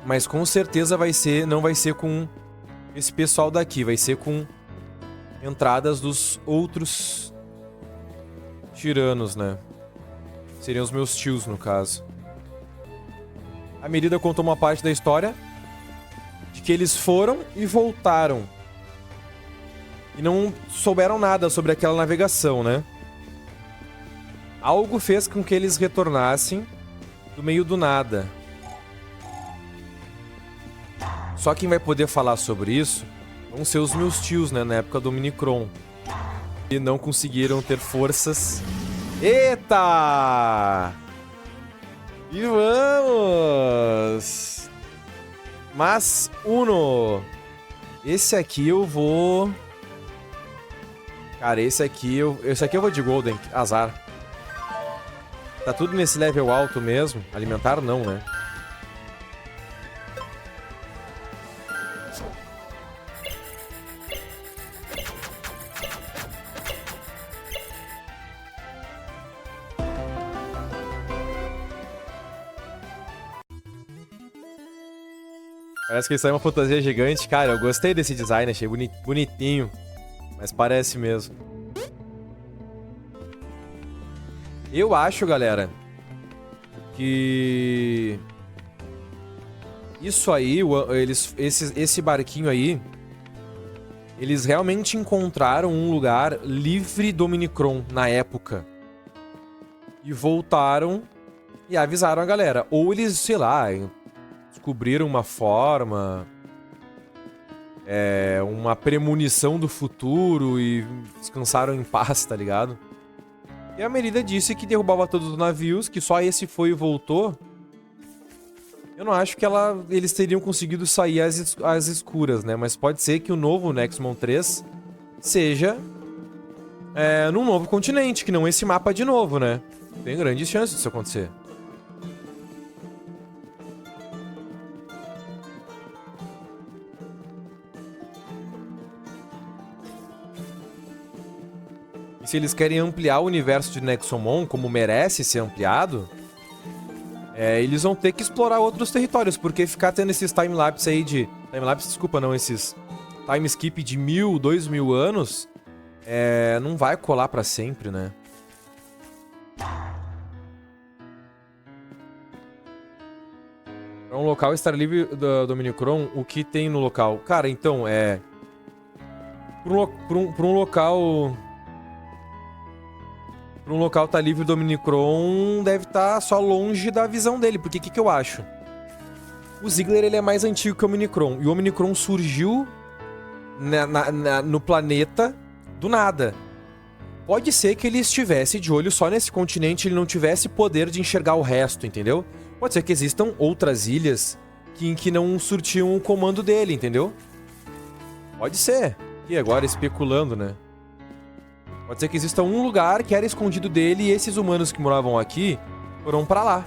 Mas com certeza não vai ser com esse pessoal daqui. Vai ser com entradas dos outros tiranos, né? Seriam os meus tios, no caso. A Merida contou uma parte da história de que eles foram e voltaram. E não souberam nada sobre aquela navegação, né? Algo fez com que eles retornassem do meio do nada. Só quem vai poder falar sobre isso Vão ser os meus tios, né? Na época do Omnicron. E não conseguiram ter forças. Eita! E vamos! Mas, Uno. Esse aqui eu vou... Cara, esse aqui eu vou de Golden. Azar. Tá tudo nesse level alto mesmo. Alimentar não, né? Parece que isso aí é uma fantasia gigante. Cara, eu gostei desse design, achei bonitinho. Mas parece mesmo. Eu acho, galera, que... Isso aí, esse barquinho aí... Eles realmente encontraram um lugar livre do Omnicron na época. E voltaram e avisaram a galera. Ou eles, sei lá... descobriram uma forma, uma premonição do futuro e descansaram em paz, tá ligado? E a Merida disse que derrubava todos os navios, que só esse foi e voltou. Eu não acho que eles teriam conseguido sair às escuras, né? Mas pode ser que o novo Nexomon 3 seja num novo continente, que não esse mapa de novo, né? Tem grandes chances disso acontecer. E se eles querem ampliar o universo de Nexomon, como merece ser ampliado, eles vão ter que explorar outros territórios, porque ficar tendo esses timelapse aí de... Timelapse, desculpa, não, esses time skip de 1000, 2000 anos, não vai colar pra sempre, né? Pra um local estar livre do Omnicron, o que tem no local? Cara, então, pra um local... Pra um local tá livre do Omnicron, deve estar só longe da visão dele. Porque o que eu acho? O Ziggler, ele é mais antigo que o Omnicron. E o Omnicron surgiu no planeta do nada. Pode ser que ele estivesse de olho só nesse continente e ele não tivesse poder de enxergar o resto, entendeu? Pode ser que existam outras ilhas que não surtiam o comando dele, entendeu? Pode ser. E agora especulando, né? Pode ser que exista um lugar que era escondido dele e esses humanos que moravam aqui foram pra lá.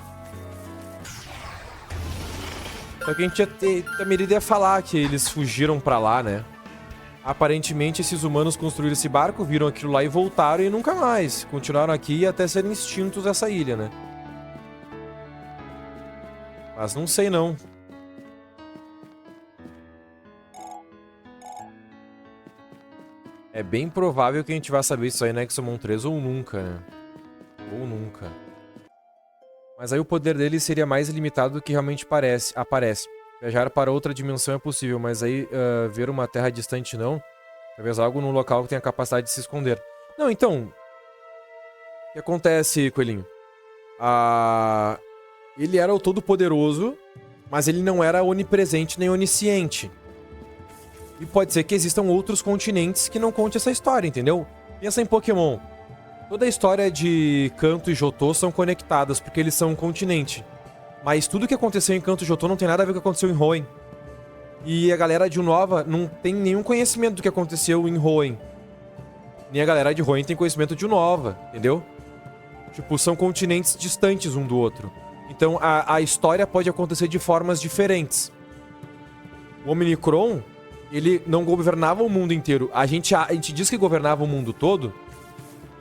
Só que a gente também ia falar que eles fugiram pra lá, né? Aparentemente esses humanos construíram esse barco, viram aquilo lá e voltaram e nunca mais. Continuaram aqui até serem extintos dessa ilha, né? Mas não sei não. É bem provável que a gente vai saber isso aí na Nexomon 3 ou nunca, né? Ou nunca. Mas aí o poder dele seria mais limitado do que realmente aparece. Viajar para outra dimensão é possível, mas aí ver uma terra distante não. Talvez algo num local que tenha a capacidade de se esconder. Não, então... O que acontece, Coelhinho? Ele era o todo-poderoso, mas ele não era onipresente nem onisciente. E pode ser que existam outros continentes que não conte essa história, entendeu? Pensa em Pokémon. Toda a história de Kanto e Johto são conectadas, porque eles são um continente. Mas tudo que aconteceu em Kanto e Johto não tem nada a ver com o que aconteceu em Hoenn. E a galera de Unova não tem nenhum conhecimento do que aconteceu em Hoenn. Nem a galera de Hoenn tem conhecimento de Unova, entendeu? Tipo, são continentes distantes um do outro. Então a história pode acontecer de formas diferentes. O Omnicron... ele não governava o mundo inteiro. A gente diz que governava o mundo todo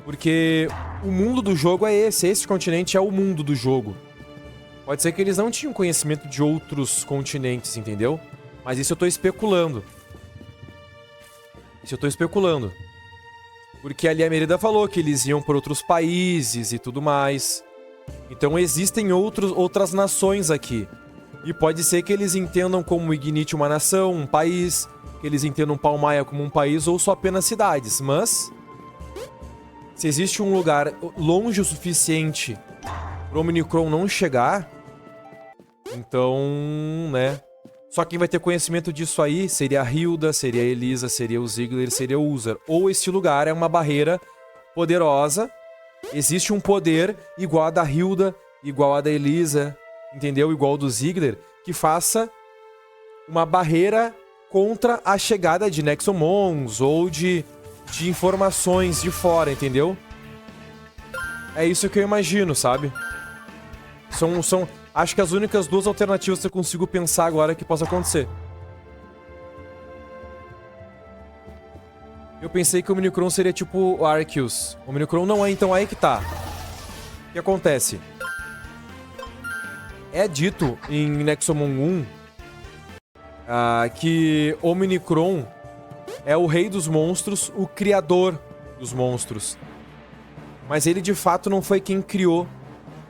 porque o mundo do jogo é esse. Esse continente é o mundo do jogo. Pode ser que eles não tinham conhecimento de outros continentes, entendeu? Mas isso eu tô especulando. Porque ali a Merida falou que eles iam por outros países e tudo mais. Então existem outras nações aqui. E pode ser que eles entendam como Ignite uma nação, um país, que eles entendam Palmaia como um país ou só apenas cidades. Mas, se existe um lugar longe o suficiente pro Omnicron não chegar, então, né, Só quem vai ter conhecimento disso aí seria a Hilda, seria a Elisa, seria o Ziggler, seria o User. Ou esse lugar é uma barreira poderosa. Existe um poder igual a da Hilda, igual a da Elisa, entendeu? Igual ao do Ziggler, que faça uma barreira contra a chegada de Nexomons ou de informações de fora, entendeu? É isso que eu imagino, sabe? Acho que as únicas duas alternativas que eu consigo pensar agora que possa acontecer. Eu pensei que o Omnicron seria tipo o Arceus. O Omnicron não é, então aí que tá. O que acontece? É dito em Nexomon 1 que Omnicron é o rei dos monstros, o criador dos monstros. Mas ele de fato não foi quem criou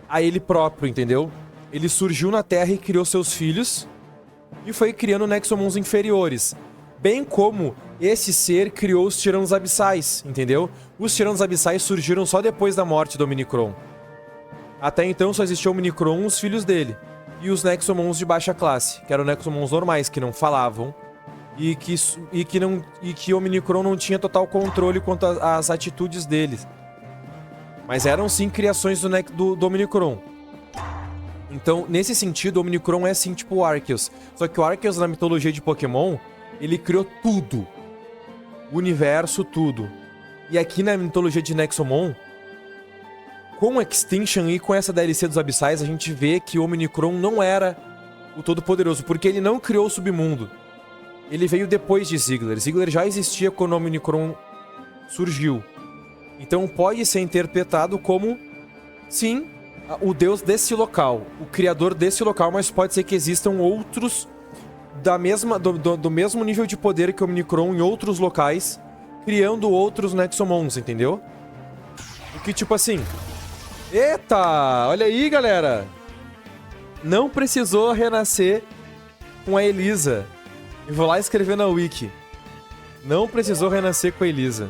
a ele próprio, entendeu? Ele surgiu na Terra e criou seus filhos e foi criando Nexomons inferiores. Bem como esse ser criou os Tiranos Abissais, entendeu? Os Tiranos Abissais surgiram só depois da morte do Omnicron. Até então só existiam o Omnicron e os filhos dele. E os Nexomons de baixa classe, que eram Nexomons normais, que não falavam. E que o Omnicron não tinha total controle quanto às atitudes deles. Mas eram sim criações do Omnicron. Então, nesse sentido, o Omnicron é sim tipo o Arceus. Só que o Arceus, na mitologia de Pokémon, ele criou tudo. O universo, tudo. E aqui na mitologia de Nexomon, com o Extinction e com essa DLC dos Abissais, a gente vê que o Omnicron não era o Todo-Poderoso, porque ele não criou o Submundo. Ele veio depois de Ziggler. Ziggler já existia quando o Omnicron surgiu. Então pode ser interpretado como, sim, o deus desse local, o criador desse local, mas pode ser que existam outros do mesmo nível de poder que o Omnicron em outros locais, criando outros Nexomons, entendeu? O que tipo assim... Eita! Olha aí, galera! Não precisou renascer com a Elisa. Eu vou lá escrever na wiki. Não precisou renascer com a Elisa.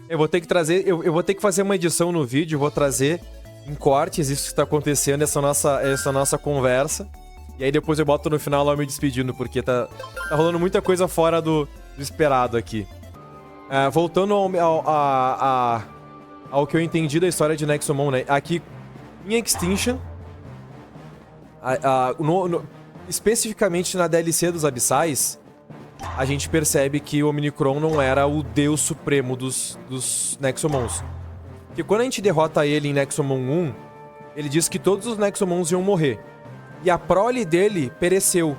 Eu vou ter que trazer, eu vou ter que fazer uma edição no vídeo, vou trazer em cortes isso que está acontecendo, essa nossa conversa. E aí depois eu boto no final lá me despedindo, porque tá rolando muita coisa fora do esperado aqui. Voltando ao que eu entendi da história de Nexomon, né? Aqui em Extinction, especificamente na DLC dos Abissais, a gente percebe que o Omnicron não era o deus supremo dos Nexomons. Porque quando a gente derrota ele em Nexomon 1, ele diz que todos os Nexomons iam morrer. E a prole dele pereceu.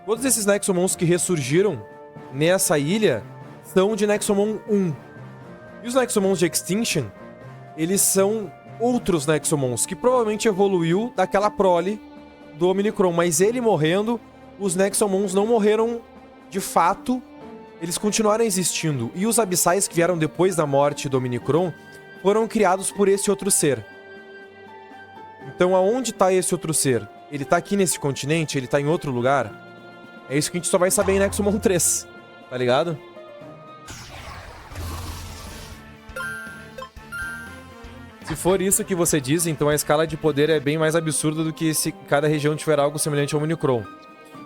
Todos esses Nexomons que ressurgiram nessa ilha são de Nexomon 1. E os Nexomons de Extinction, eles são outros Nexomons, que provavelmente evoluiu daquela prole do Omnicron. Mas ele morrendo, os Nexomons não morreram de fato, eles continuaram existindo. E os Abissais que vieram depois da morte do Omnicron foram criados por esse outro ser. Então aonde tá esse outro ser? Ele tá aqui nesse continente? Ele tá em outro lugar? É isso que a gente só vai saber em Nexomon 3, tá ligado? Se for isso que você diz, então a escala de poder é bem mais absurda do que se cada região tiver algo semelhante ao Omnicron.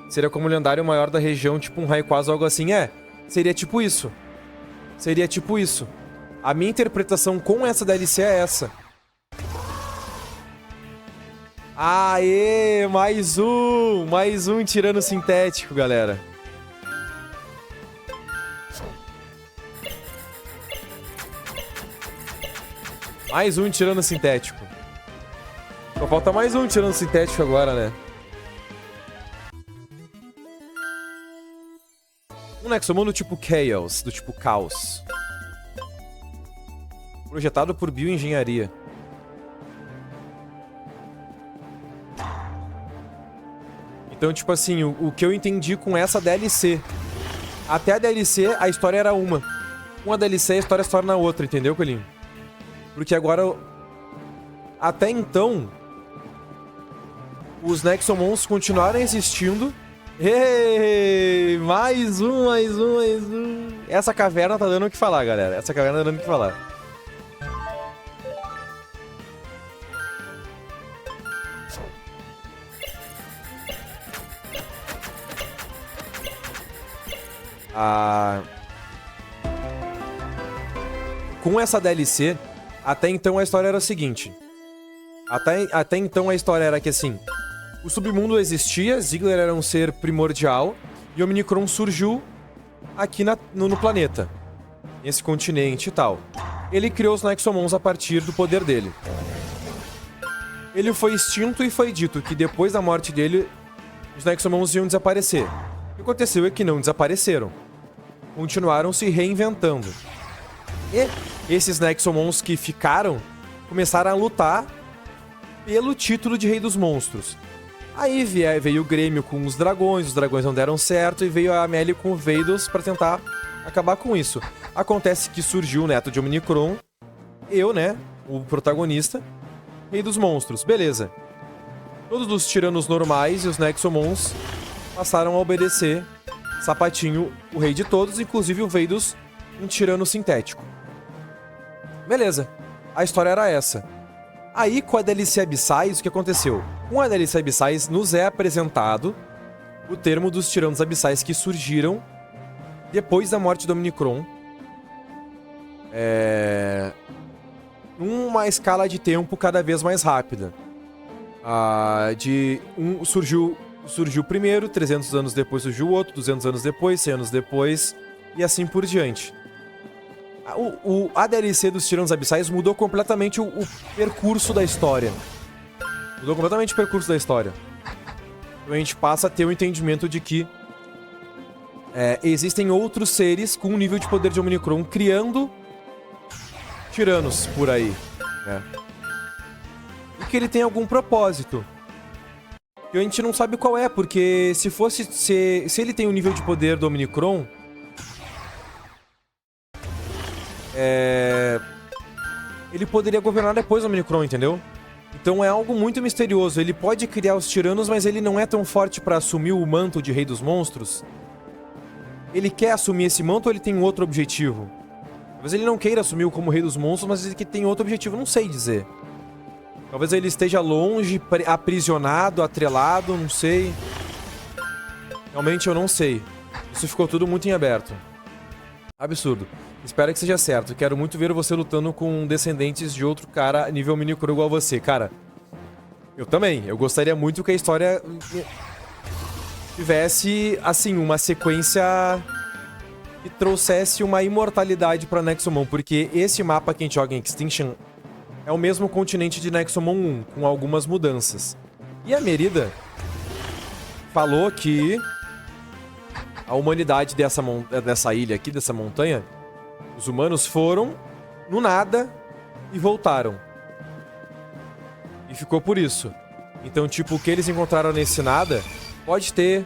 Seria como o lendário maior da região, tipo um Rayquaza ou algo assim. Seria tipo isso. Seria tipo isso. A minha interpretação com essa DLC é essa. Aê! Mais um tirano sintético, galera. Mais um tirano sintético. Só falta mais um tirano sintético agora, né? Um Nexomon do tipo Chaos, do tipo Caos. Projetado por bioengenharia. Então, tipo assim, o que eu entendi com essa DLC. Até a DLC, a história era uma. Com a DLC, a história se torna outra, entendeu, Coelhinho? Porque agora... Até então... os Nexomons continuaram existindo. Ei, mais um, mais um, mais um. Essa caverna tá dando o que falar, galera. Essa caverna tá dando o que falar. Com essa DLC, até então a história era a seguinte. Até então a história era que, assim, o submundo existia, Ziggler era um ser primordial, e o Omnicron surgiu aqui no planeta, nesse continente e tal. Ele criou os Nexomons a partir do poder dele. Ele foi extinto e foi dito que depois da morte dele, os Nexomons iam desaparecer. O que aconteceu é que não desapareceram. Continuaram se reinventando. E esses Nexomons que ficaram começaram a lutar pelo título de Rei dos Monstros. Aí veio o Grêmio com os dragões não deram certo, e veio a Amélie com o Veidos pra tentar acabar com isso. Acontece que surgiu o neto de Omnicron, né, o protagonista, Rei dos Monstros, beleza. Todos os tiranos normais e os Nexomons passaram a obedecer Sapatinho, o rei de todos, inclusive o Veidos, um tirano sintético. Beleza, a história era essa. Aí, com a DLC Abissais, o que aconteceu? Com a DLC Abissais, nos é apresentado o termo dos tiranos abissais que surgiram depois da morte do Omnicron. Numa escala de tempo cada vez mais rápida. Surgiu o primeiro, 300 anos depois surgiu o outro, 200 anos depois, 100 anos depois, e assim por diante. A DLC dos Tiranos Abissais mudou completamente o percurso da história. Mudou completamente o percurso da história. Então a gente passa a ter o entendimento de que existem outros seres com um nível de poder de Omnicron criando tiranos por aí, né? E que ele tem algum propósito. E a gente não sabe qual é, porque se ele tem o nível de poder do Omnicron, ele poderia governar depois do Omnicron, entendeu? Então é algo muito misterioso. Ele pode criar os tiranos, mas ele não é tão forte pra assumir o manto de Rei dos Monstros. Ele quer assumir esse manto ou ele tem outro objetivo? Talvez ele não queira assumir como Rei dos Monstros, mas ele tem outro objetivo, não sei dizer. Talvez ele esteja longe, aprisionado, atrelado, não sei. Realmente eu não sei. Isso ficou tudo muito em aberto. Absurdo. Espero que seja certo. Quero muito ver você lutando com descendentes de outro cara nível Omnicron igual a você. Cara, eu também. Eu gostaria muito que a história tivesse, assim, uma sequência que trouxesse uma imortalidade pra Nexomon. Porque esse mapa que a gente joga em Extinction é o mesmo continente de Nexomon 1, com algumas mudanças. E a Merida falou que a humanidade dessa ilha aqui, dessa montanha, os humanos foram no nada e voltaram. E ficou por isso. Então, tipo, o que eles encontraram nesse nada pode ter...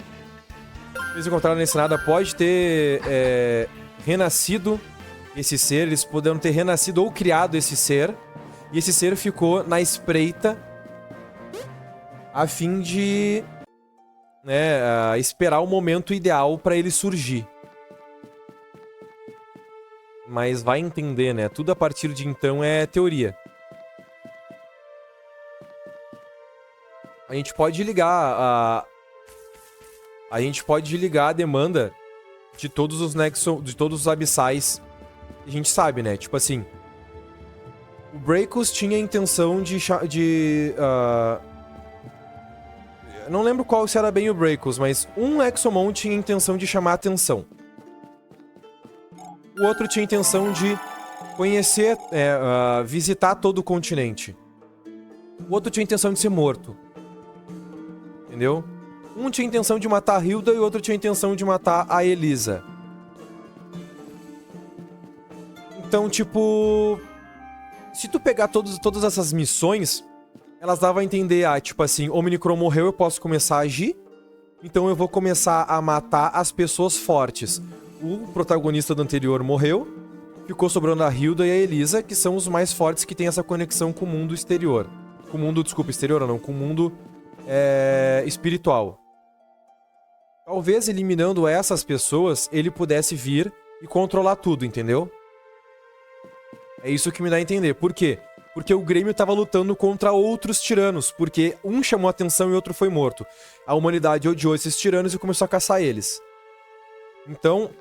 renascido esse ser. Eles puderam ter renascido ou criado esse ser. E esse ser ficou na espreita a fim de... esperar o momento ideal pra ele surgir. Mas vai entender, né? Tudo a partir de então é teoria. A gente pode ligar a demanda de todos os abissais. A gente sabe, né? Tipo assim, o Bracus tinha a intenção não lembro qual se era bem o Bracus, mas um Nexomon tinha a intenção de chamar a atenção. O outro tinha a intenção de conhecer, visitar todo o continente. O outro tinha a intenção de ser morto. Entendeu? Um tinha a intenção de matar a Hilda e o outro tinha a intenção de matar a Elisa. Então, tipo... se tu pegar todas essas missões, elas davam a entender, tipo assim, o Omnicron morreu, eu posso começar a agir, então eu vou começar a matar as pessoas fortes. O protagonista do anterior morreu, ficou sobrando a Hilda e a Elisa, que são os mais fortes que têm essa conexão com o mundo exterior. Com o mundo, desculpa, exterior não, com o mundo espiritual. Talvez eliminando essas pessoas, ele pudesse vir e controlar tudo, entendeu? É isso que me dá a entender. Por quê? Porque o Grêmio tava lutando contra outros tiranos, porque um chamou a atenção e outro foi morto. A humanidade odiou esses tiranos e começou a caçar eles. Então,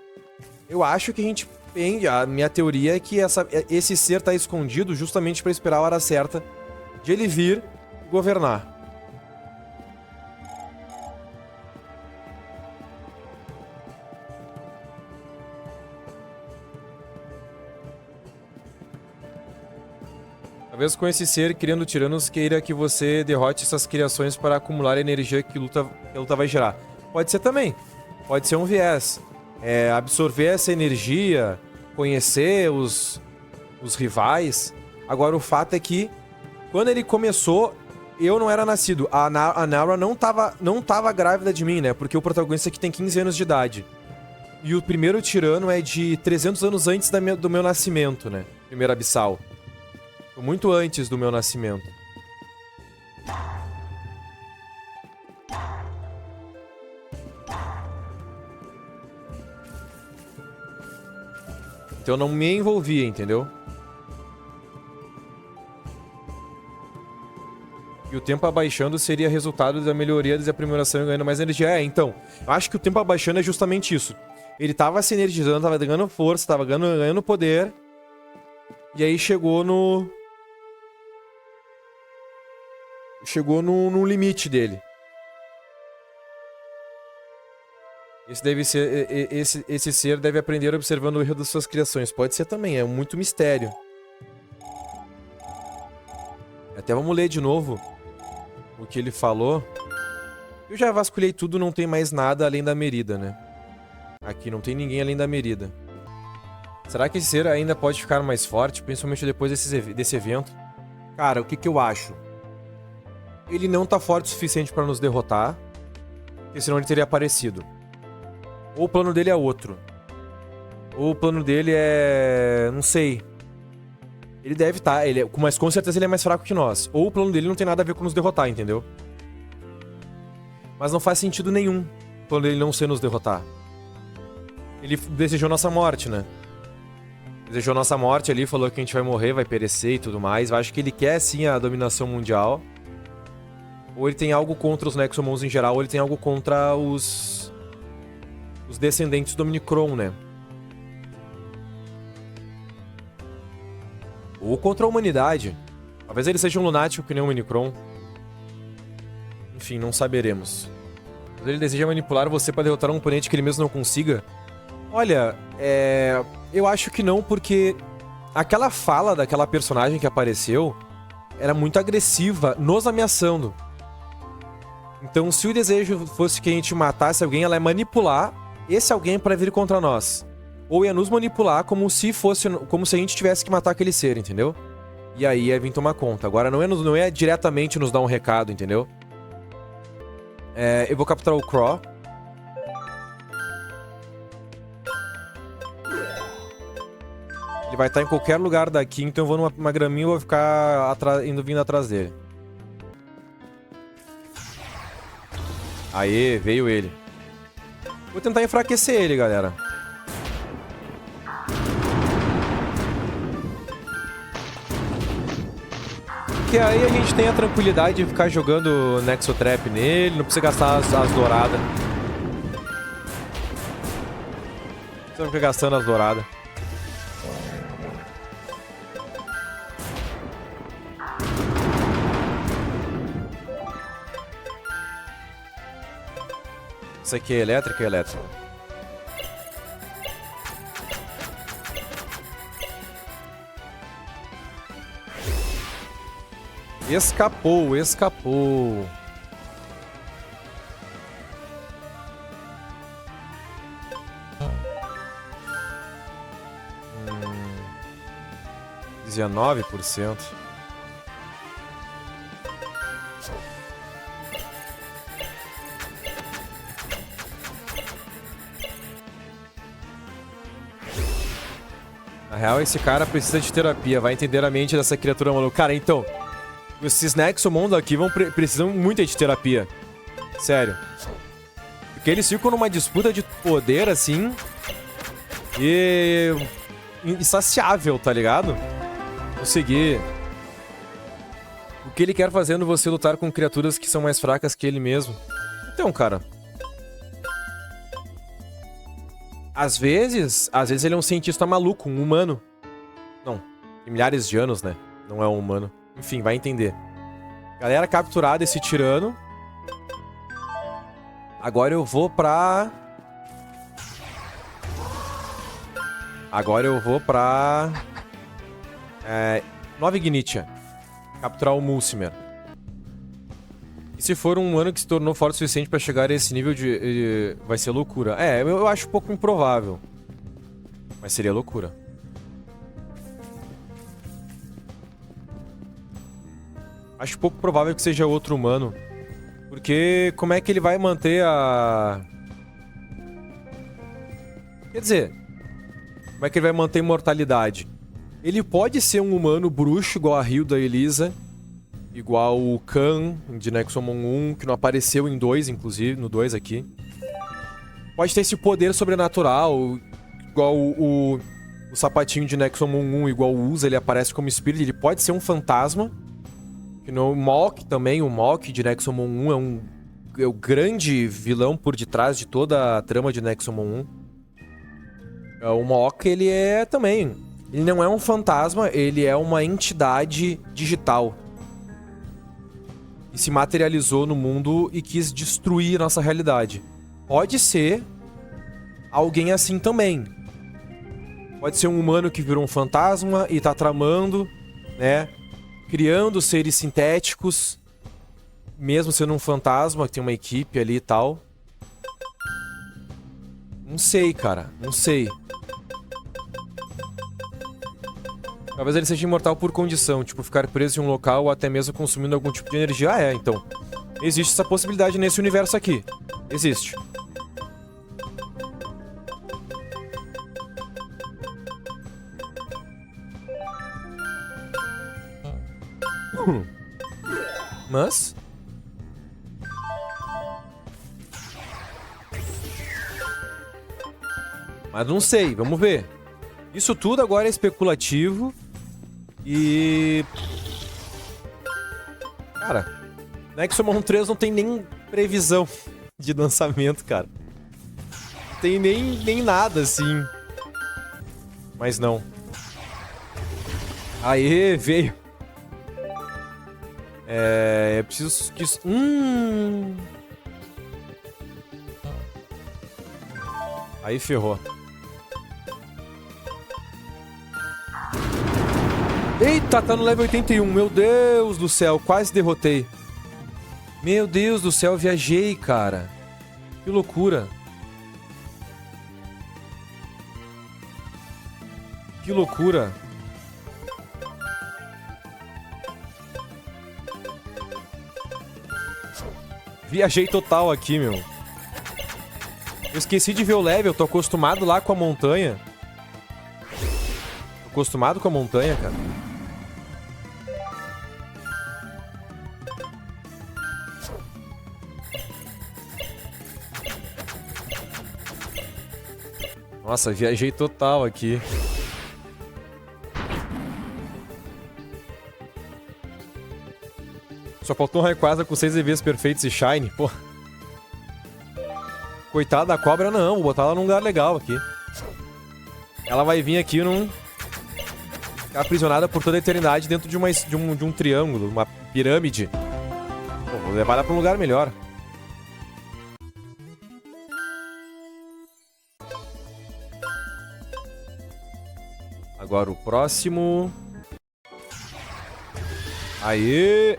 eu acho que a gente... A minha teoria é que esse ser tá escondido justamente pra esperar a hora certa de ele vir governar. Talvez com esse ser criando tiranos queira que você derrote essas criações para acumular a energia que a luta vai gerar. Pode ser também. Pode ser um viés. Absorver essa energia, conhecer os rivais. Agora o fato é que quando ele começou, eu não era nascido. A Nara não tava grávida de mim, né? Porque o protagonista aqui tem 15 anos de idade. E o primeiro tirano é de 300 anos antes do meu nascimento, né? Primeiro abissal. Muito antes do meu nascimento. Então eu não me envolvia, entendeu? E o tempo abaixando seria resultado da melhoria da aprimoração e ganhando mais energia. Então, eu acho que o tempo abaixando é justamente isso. Ele tava se energizando, tava ganhando força, tava ganhando poder. E aí chegou no limite dele. Esse ser deve aprender observando o erro das suas criações. Pode ser também, é muito mistério. Até vamos ler de novo o que ele falou. Eu já vasculhei tudo, não tem mais nada além da Merida, né? Aqui não tem ninguém além da Merida. Será que esse ser ainda pode ficar mais forte, principalmente depois desse evento? Cara, o que eu acho? Ele não tá forte o suficiente pra nos derrotar, porque senão ele teria aparecido. Ou o plano dele é outro. Ou o plano dele é... não sei. Ele deve estar, mas com certeza ele é mais fraco que nós. Ou o plano dele não tem nada a ver com nos derrotar, entendeu? Mas não faz sentido nenhum o plano dele não ser nos derrotar. Ele desejou nossa morte, né? Desejou nossa morte ali, falou que a gente vai morrer, vai perecer e tudo mais. Eu acho que ele quer sim a dominação mundial. Ou ele tem algo contra os Nexomons em geral, ou ele tem algo contra os descendentes do Omnicron, né? Ou contra a humanidade. Talvez ele seja um lunático que nem o Omnicron. Enfim, não saberemos. Mas ele deseja manipular você para derrotar um oponente que ele mesmo não consiga? Olha, eu acho que não, porque aquela fala daquela personagem que apareceu era muito agressiva, nos ameaçando. Então, se o desejo fosse que a gente matasse alguém, ela é manipular esse alguém para vir contra nós. Ou ia nos manipular como se a gente tivesse que matar aquele ser, entendeu? E aí ia vir tomar conta. Agora não é diretamente nos dar um recado, entendeu? Eu vou capturar o Crow. Ele vai estar em qualquer lugar daqui, então eu vou numa graminha e vou ficar vindo atrás dele. Aê, veio ele. Vou tentar enfraquecer ele, galera. Porque aí a gente tem a tranquilidade de ficar jogando Nexo Trap nele, não precisa gastar as douradas. Não precisa ficar gastando as douradas. Isso aqui é elétrica? É elétrica. Escapou, escapou. Hum, 19%. Na real, esse cara precisa de terapia. Vai entender a mente dessa criatura maluca. Cara, então... Esses Nexomons aqui precisam muito de terapia. Sério. Porque eles ficam numa disputa de poder, assim... E... insaciável, tá ligado? Conseguir... O que ele quer fazendo você lutar com criaturas que são mais fracas que ele mesmo. Então, cara... Às vezes ele é um cientista maluco, um humano. Não, tem milhares de anos, né? Não é um humano. Enfim, vai entender. Galera capturada, esse tirano. Agora eu vou pra... Nova Ignitia. Capturar o Mulcimer. E se for um humano que se tornou forte o suficiente pra chegar a esse nível de... vai ser loucura. Eu acho um pouco improvável. Mas seria loucura. Acho pouco provável que seja outro humano. Porque como é que ele vai manter a... Quer dizer... Como é que ele vai manter a imortalidade? Ele pode ser um humano bruxo, igual a Hilda e Elisa. Igual o Khan, de Nexomon 1, que não apareceu em 2, inclusive, no 2 aqui. Pode ter esse poder sobrenatural, igual o sapatinho de Nexomon 1, igual o Usa, ele aparece como espírito. Ele pode ser um fantasma. Que no Mawk também, o Mawk de Nexomon 1 é o grande vilão por detrás de toda a trama de Nexomon 1. O Mawk, ele é também... Ele não é um fantasma, ele é uma entidade digital. E se materializou no mundo e quis destruir nossa realidade. Pode ser alguém assim também. Pode ser um humano que virou um fantasma e tá tramando, né? Criando seres sintéticos. Mesmo sendo um fantasma, que tem uma equipe ali e tal. Não sei, cara. Não sei. Talvez ele seja imortal por condição, tipo, ficar preso em um local ou até mesmo consumindo algum tipo de energia. Então. Existe essa possibilidade nesse universo aqui. Existe. Mas... não sei, vamos ver. Isso tudo agora é especulativo. E... Cara, Nexomon 3 não tem nem previsão de lançamento, cara. Não tem nem nada, assim. Mas não. Aê, veio. É preciso que... Aí ferrou. Eita, tá no level 81. Meu Deus do céu, quase derrotei. Meu Deus do céu, viajei, cara. Que loucura. Que loucura. Viajei total aqui, meu. Eu esqueci de ver o level, tô acostumado lá com a montanha. Tô acostumado com a montanha, cara. Nossa, viajei total aqui. Só faltou um Rayquaza com 6 EVs perfeitos e Shine, pô. Coitada da cobra, não. Vou botar ela num lugar legal aqui. Ela vai vir aqui num... Ficar aprisionada por toda a eternidade dentro de um triângulo, uma pirâmide. Pô, vou levar ela pra um lugar melhor. Agora o próximo... Aê!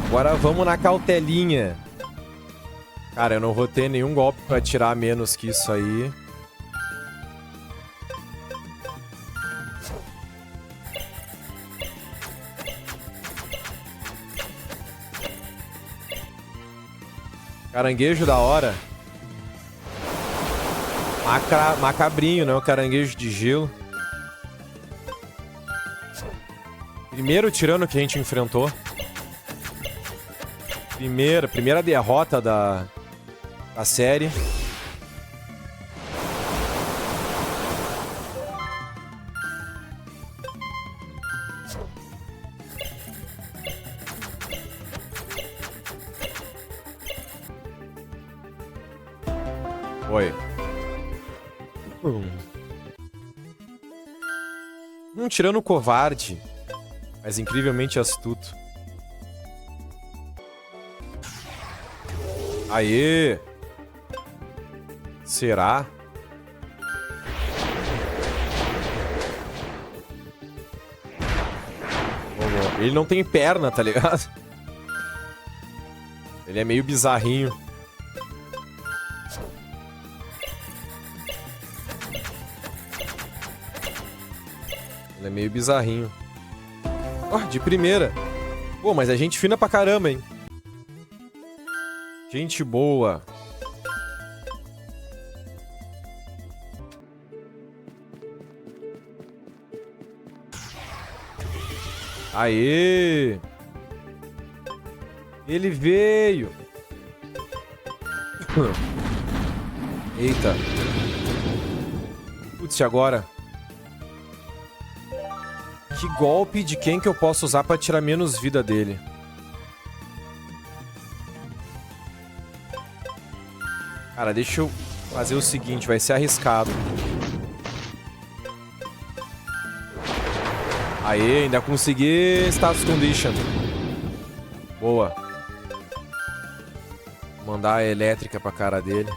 Agora vamos na cautelinha. Cara, eu não vou ter nenhum golpe pra tirar menos que isso aí. Caranguejo da hora. Macabrinho, né? O caranguejo de gelo. Primeiro tirano que a gente enfrentou. Primeira derrota da série. Oi. Um tirano covarde, mas incrivelmente astuto. Aê! Será? Ele não tem perna, tá ligado? Ele é meio bizarrinho. Ele é meio bizarrinho. Ó, de primeira. Pô, mas é gente fina pra caramba, hein? Gente boa. Aê! Ele veio. Eita. Putz, e agora? Que golpe de quem que eu posso usar pra tirar menos vida dele? Cara, deixa eu fazer o seguinte, vai ser arriscado. Aê, ainda consegui status condition. Boa. Vou mandar a elétrica pra cara dele.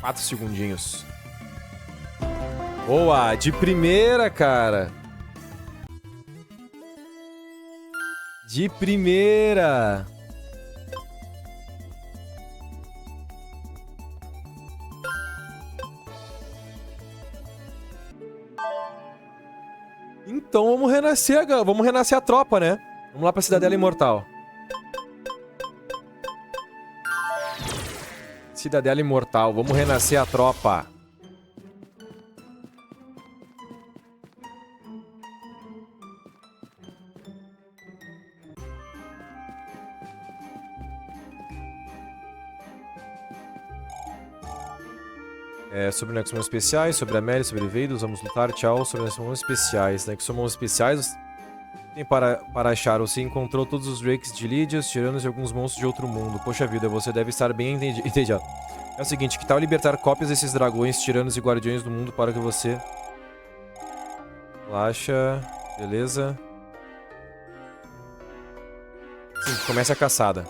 Quatro segundinhos. Boa, de primeira, cara. De primeira. Então vamos renascer a tropa, né? Vamos lá pra Cidadela Imortal. Cidadela Imortal, vamos renascer a tropa. Sobre Nexomons especiais, sobre a Meli, sobre Veidos, vamos lutar, tchau. Sobre Nexomons especiais. Nexomons especiais tem para achar. Você encontrou todos os Drakes de Lídias, tiranos e alguns monstros de outro mundo. Poxa vida, você deve estar bem entendido. É o seguinte, que tal libertar cópias desses dragões, tiranos e guardiões do mundo para que você... Relaxa, beleza. Sim, comece a caçada.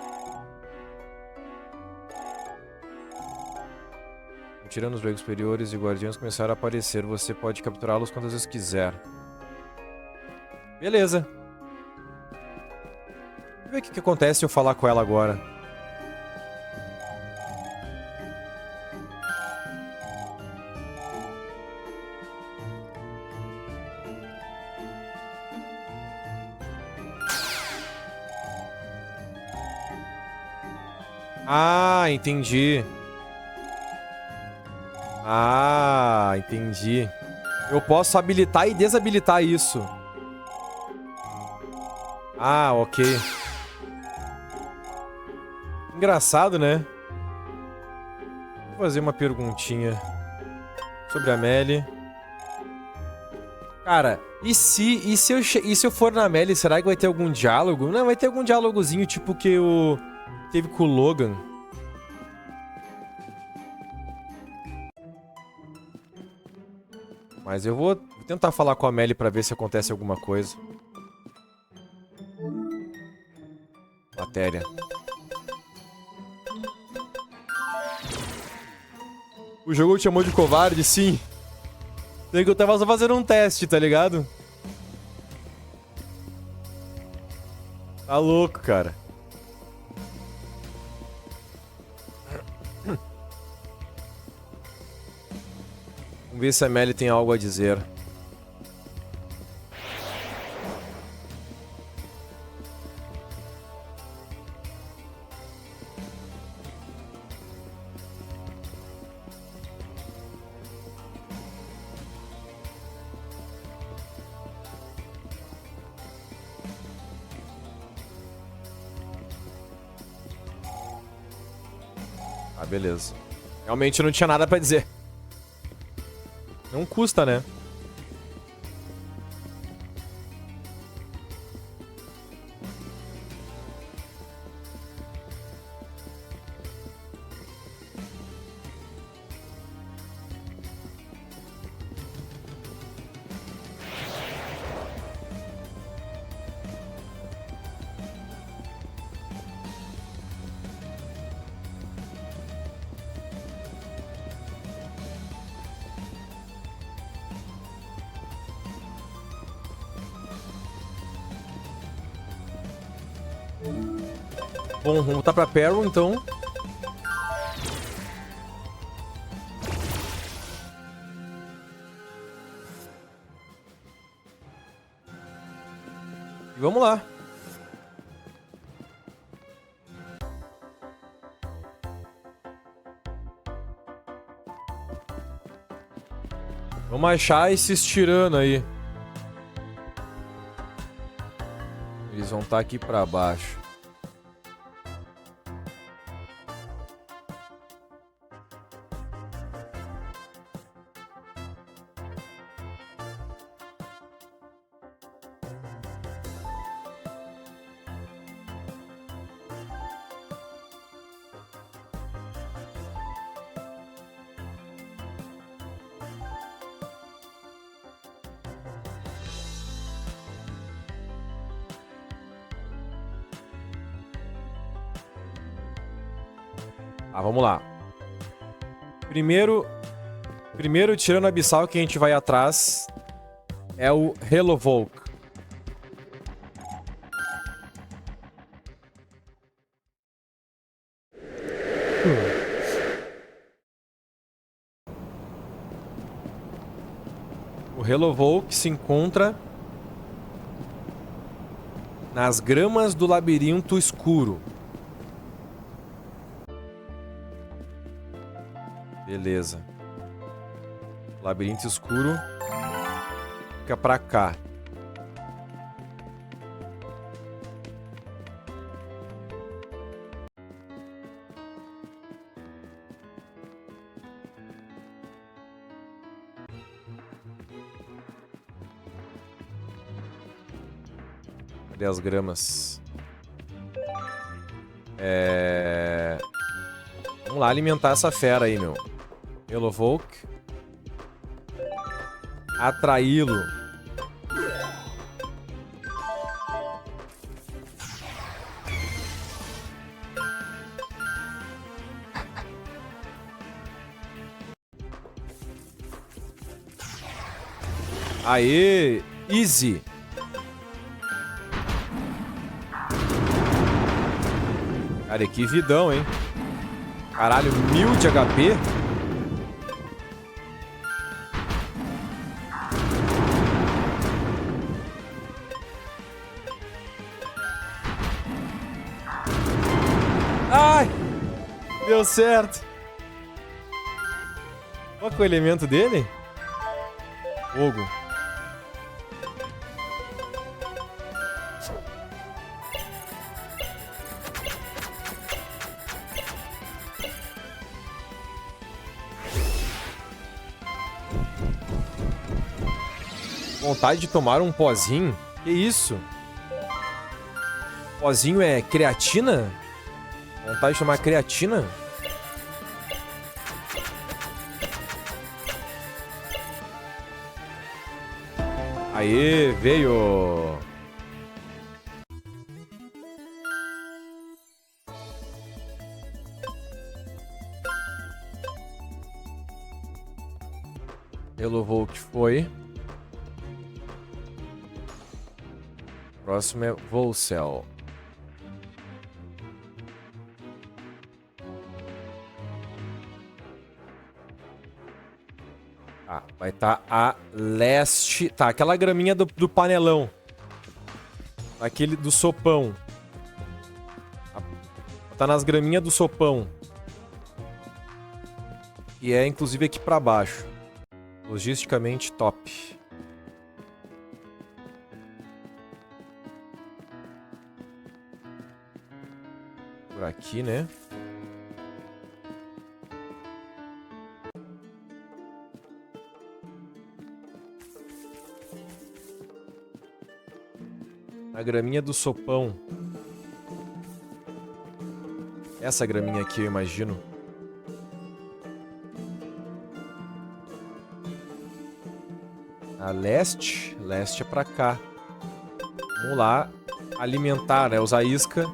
Tirando os dragões superiores e guardiões começaram a aparecer. Você pode capturá-los quantas vezes quiser. Beleza. Vamos ver o que acontece se eu falar com ela agora. Ah, entendi. Ah, entendi. Eu posso habilitar e desabilitar isso. Ah, ok. Engraçado, né? Vou fazer uma perguntinha sobre a Meli. Cara, e se eu for na Meli, será que vai ter algum diálogo? Não, vai ter algum diálogozinho tipo que teve com o Logan. Mas eu vou tentar falar com a Meli pra ver se acontece alguma coisa. Matéria. O jogo te chamou de covarde? Sim. Tem que eu tava só fazendo um teste, tá ligado? Tá louco, cara. Vamos ver se a Meli tem algo a dizer. beleza. Realmente não tinha nada pra dizer. Não custa, né? Bom, vamos voltar pra Peril, então. E vamos lá. Vamos achar esses tirano aí. Eles vão estar aqui pra baixo. Ah, vamos lá. Primeiro tirano abissal que a gente vai atrás é o Hellovolk. O Hellovolk se encontra nas gramas do labirinto escuro. Beleza. Labirinto escuro fica pra cá. Cadê as gramas? Vamos lá alimentar essa fera aí, meu. Hellovolk. Atraí-lo. Aê! Easy! Cara, que vidão, hein? Caralho, 1000 de HP? Ai! Deu certo. Qual que é o elemento dele? Fogo. Vontade de tomar um pozinho? Que isso? Pozinho é creatina? Vontade de tomar creatina? Aê, veio! Hellovolk foi. Próximo é Volcel. Tá, vai estar a leste. Tá, aquela graminha do panelão. Aquele do sopão. Tá nas graminhas do sopão. E é inclusive aqui pra baixo. Logisticamente top. Por aqui, né? A graminha do sopão. Essa graminha aqui, eu imagino. A leste. Leste é pra cá. Vamos lá. Alimentar, né? Usar a isca.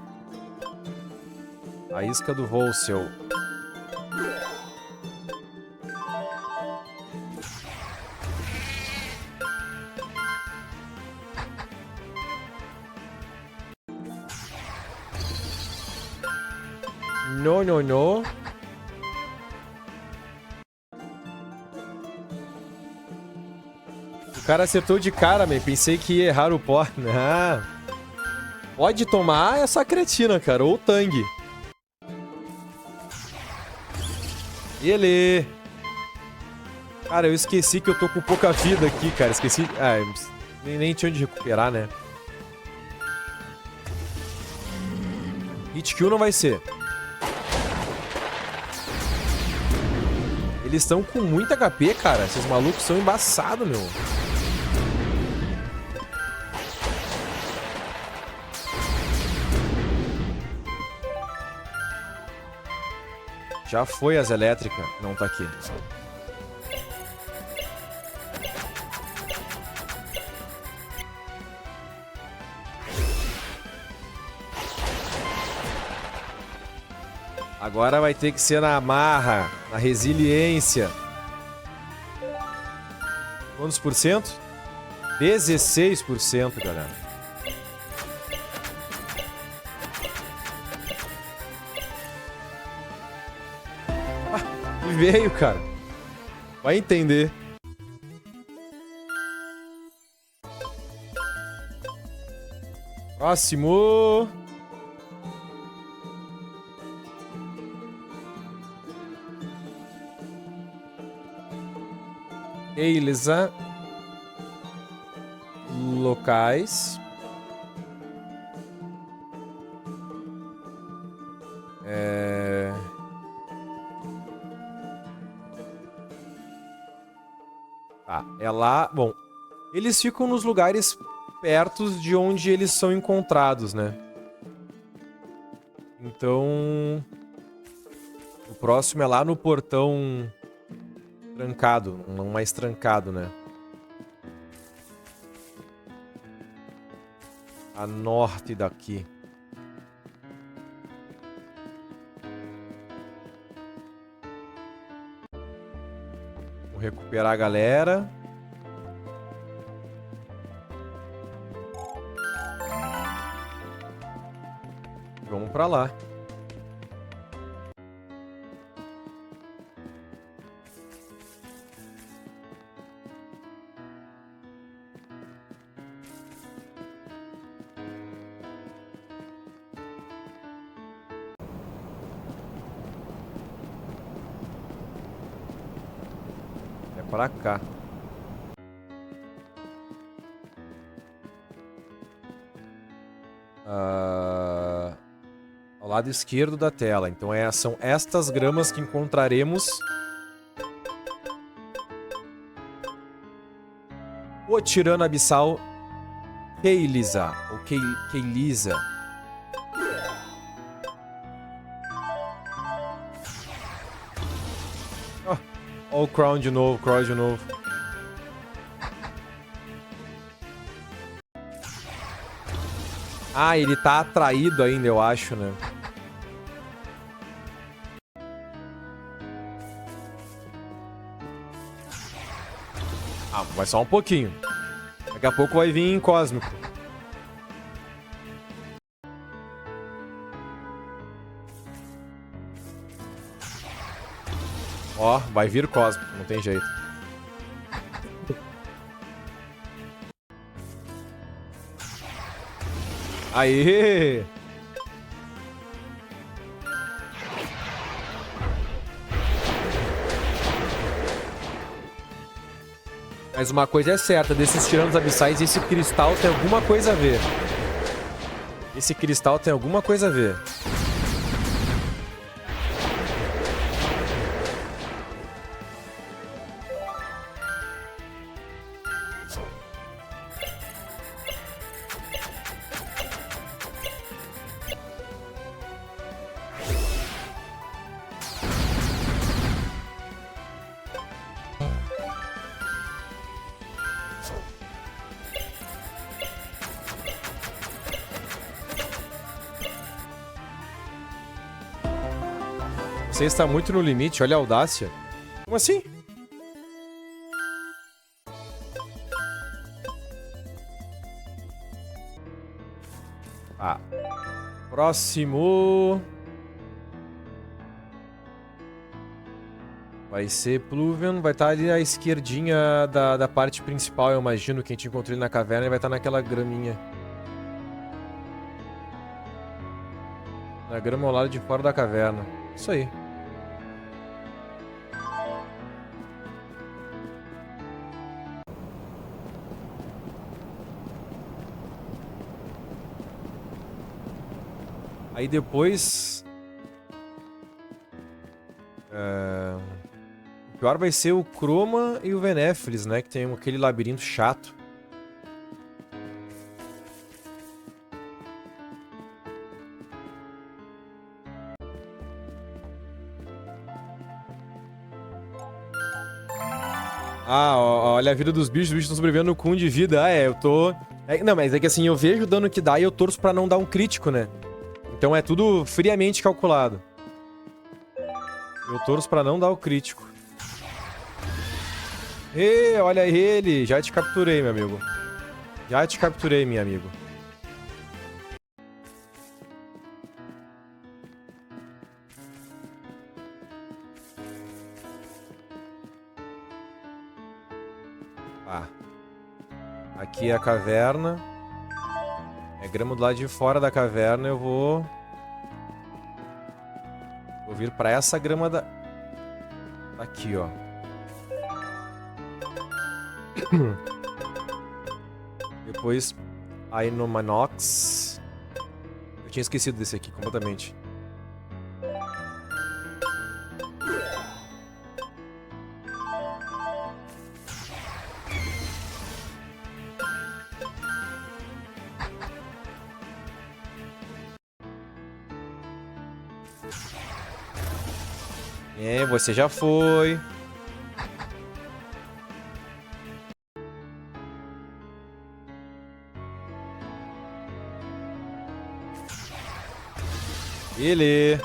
A isca do Volsel. No, no, no. O cara acertou de cara, man. Pensei que ia errar o pó. Ah. Pode tomar essa cretina, cara. Ou o Tang. Ele. Cara, eu esqueci que eu tô com pouca vida aqui, cara. Esqueci. Ah, nem tinha onde recuperar, né? Hit kill não vai ser. Eles estão com muito HP, cara. Esses malucos são embaçados, meu. Já foi as elétricas. Não tá aqui. Agora vai ter que ser na marra, na resiliência. Quantos por cento? 16%, galera. Ah, veio, cara. Vai entender. Próximo. Elisa. Locais. Tá, é lá... Bom, eles ficam nos lugares perto de onde eles são encontrados, né? Então... O próximo é lá no portão... trancado, não mais trancado, né? A norte daqui. Vou recuperar a galera. Vamos pra lá. Pra cá. Ao lado esquerdo da tela. Então são estas gramas que encontraremos. O tirano abissal Keylisa. Ou Keylisa. Olha o Crown de novo, Ah, ele tá atraído ainda, eu acho, né? Ah, vai só um pouquinho. Daqui a pouco vai vir em Cósmico. Ó, vai vir Cósmico, não tem jeito. Aê! Mas uma coisa é certa, desses tiranos abissais, esse cristal tem alguma coisa a ver. Esse cristal tem alguma coisa a ver. Você está muito no limite, olha a audácia. Como assim? Ah. Próximo. Vai ser Pluvian. Vai estar ali à esquerdinha da parte principal, eu imagino. Quem te encontrou ali na caverna vai estar naquela graminha. Na grama ao lado de fora da caverna. Isso aí. Aí depois... O pior vai ser o Chroma e o Veneflis, né? Que tem aquele labirinto chato. Ah, olha a vida dos bichos. Os bichos estão sobrevivendo com 1 de vida. Ah, eu tô... não, mas é que assim, eu vejo o dano que dá e eu torço pra não dar um crítico, né? Então é tudo friamente calculado. Eu torço pra não dar o crítico. Ê, olha ele. Já te capturei, meu amigo. Já te capturei, meu amigo. Ah. Aqui é a caverna. É grama do lado de fora da caverna. Eu vou vir pra essa grama da... Aqui, ó. Depois, aí no Manox. Eu tinha esquecido desse aqui completamente. É, você já foi. Ele.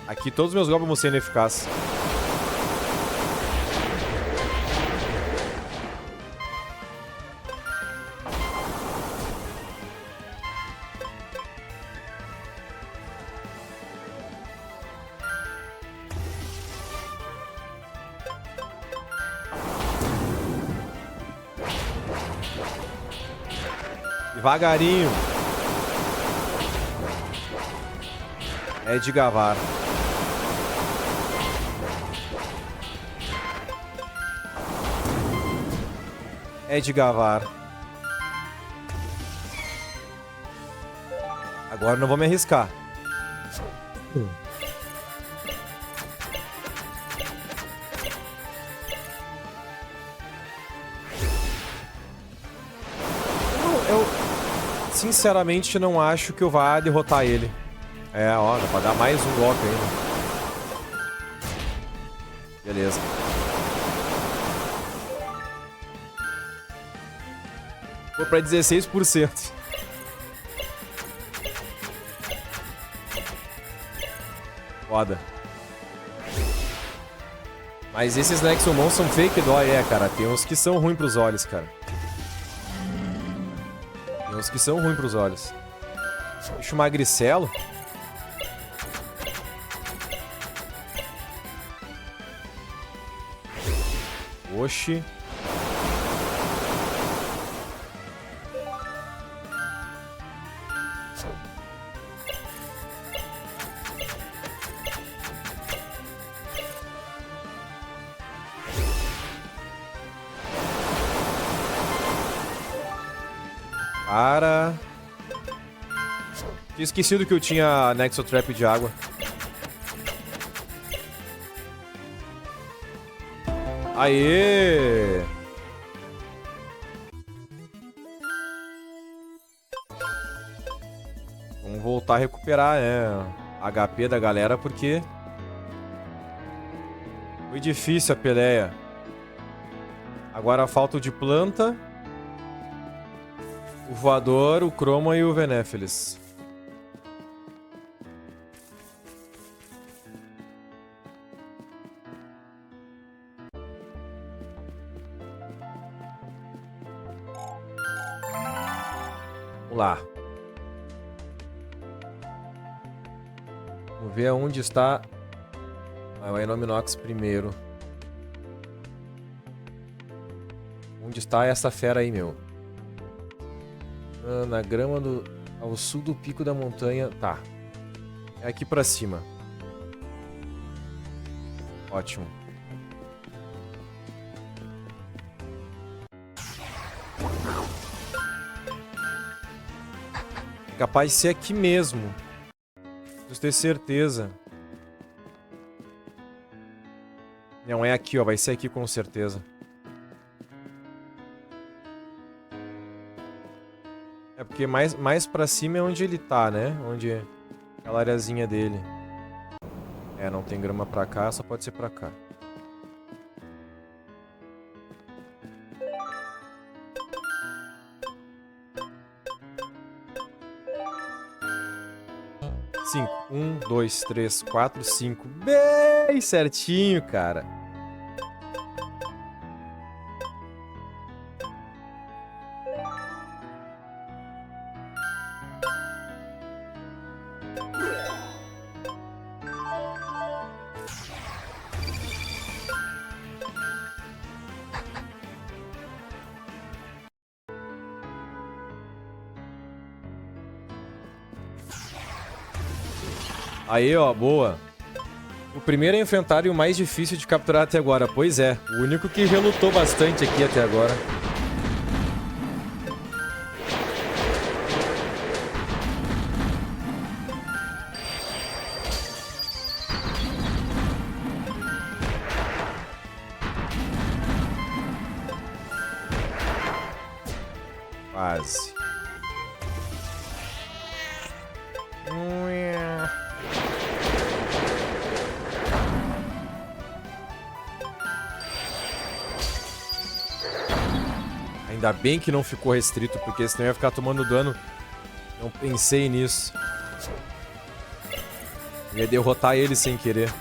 Aqui todos os meus golpes vão ser ineficazes. Devagarinho. É de Gavar. É de Gavar. Agora não vou me arriscar. Sinceramente, não acho que eu vá derrotar ele. É, ó, dá pra dar mais um golpe ainda. Beleza. Vou pra 16%. Foda. Mas esses Nexomon são fake dói, cara. Tem uns que são ruins pros olhos, cara. Tem uns que são ruins pros olhos. Bicho magricelo. Oxi. Para. Tinha esquecido que eu tinha Nexo Trap de água. Aê! Vamos voltar a recuperar, HP da galera, porque foi difícil a peleia. Agora falta o de planta. O voador, o Chroma e o Venéphilis. Vamos lá. Vamos ver onde está o Enominox primeiro. Onde está essa fera aí, meu? Na grama ao sul do pico da montanha. Tá. É aqui pra cima. Ótimo. É capaz de ser aqui mesmo. Preciso ter certeza. Não, é aqui, ó. Vai ser aqui com certeza. É porque mais pra cima é onde ele tá, né? Onde é aquela areazinha dele. É, não tem grama pra cá, só pode ser pra cá. Cinco. 1, 2, 3, 4, 5. Bem certinho, cara. Aí, ó, boa. O primeiro a enfrentar e o mais difícil de capturar até agora. Pois é, o único que relutou bastante aqui até agora. Quase. Ainda bem que não ficou restrito, porque senão eu ia ficar tomando dano. Não pensei nisso. Eu ia derrotar ele sem querer.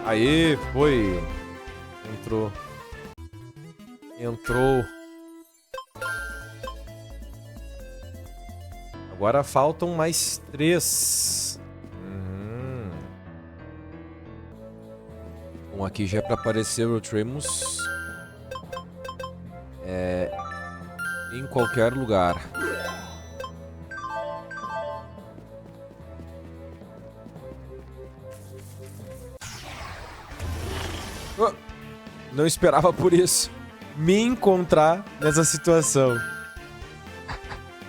Aí, foi. Entrou. Entrou. Agora faltam mais 3. Bom, aqui já é pra aparecer o Tremus. Em qualquer lugar. Não esperava por isso. Me encontrar nessa situação.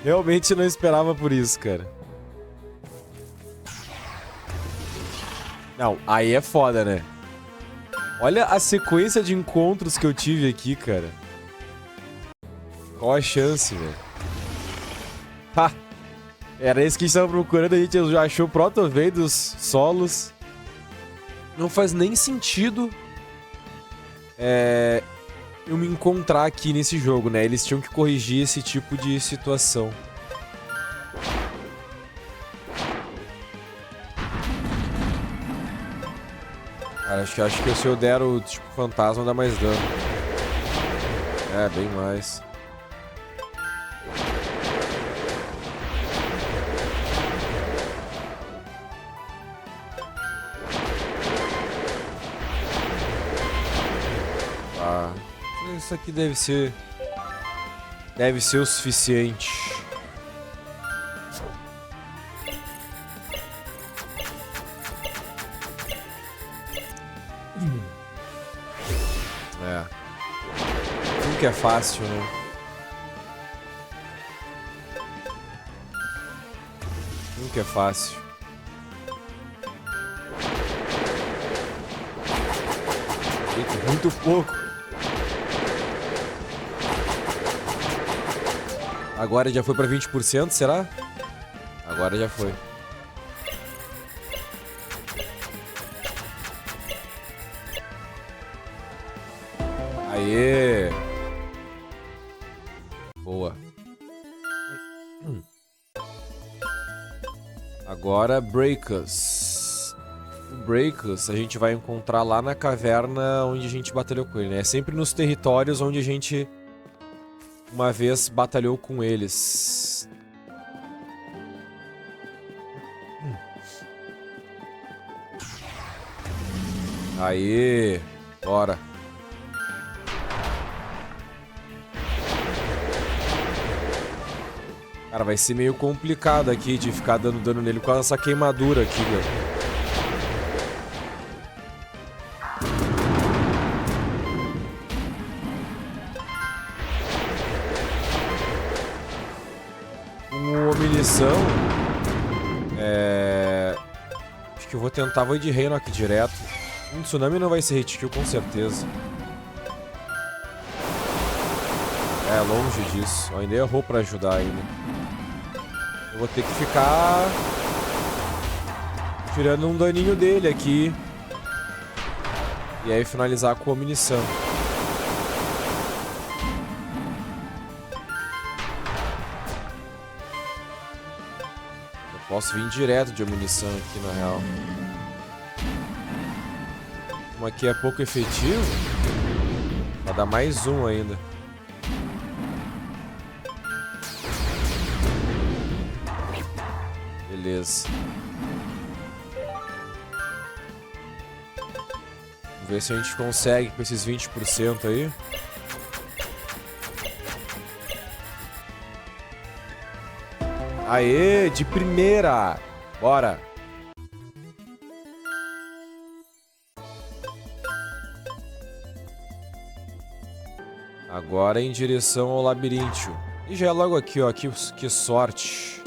Realmente não esperava por isso, cara. Não, aí é foda, né? Olha a sequência de encontros que eu tive aqui, cara. Qual a chance, velho? Ha! Era esse que a gente tava procurando, a gente já achou o Protovey dos solos. Não faz nem sentido eu me encontrar aqui nesse jogo, né? Eles tinham que corrigir esse tipo de situação. Cara, acho que se eu der o tipo fantasma dá mais dano. É, bem mais. Isso aqui deve ser o suficiente. Nunca é fácil, né? Nunca é fácil. Eita, muito pouco. Agora já foi pra 20%, será? Agora já foi. Aê! Boa. Agora, Breakers. O Breakers a gente vai encontrar lá na caverna onde a gente batalhou com ele, né? É sempre nos territórios onde a gente uma vez batalhou com eles. Aê! Bora! Cara, vai ser meio complicado aqui de ficar dando dano nele com essa queimadura aqui, velho. Com munição. Acho que eu vou tentar Void de Reino aqui direto. Um tsunami não vai ser hit kill com certeza. É, longe disso. Eu ainda errou pra ajudar ainda. Eu vou ter que ficar tirando um daninho dele aqui. E aí finalizar com a munição. Eu posso vir direto de munição aqui na real. Como aqui é pouco efetivo, vai dar mais um ainda. Beleza. Vamos ver se a gente consegue com esses 20% aí. Aê, de primeira! Bora! Agora em direção ao labirinto. E já é logo aqui, ó. Que sorte.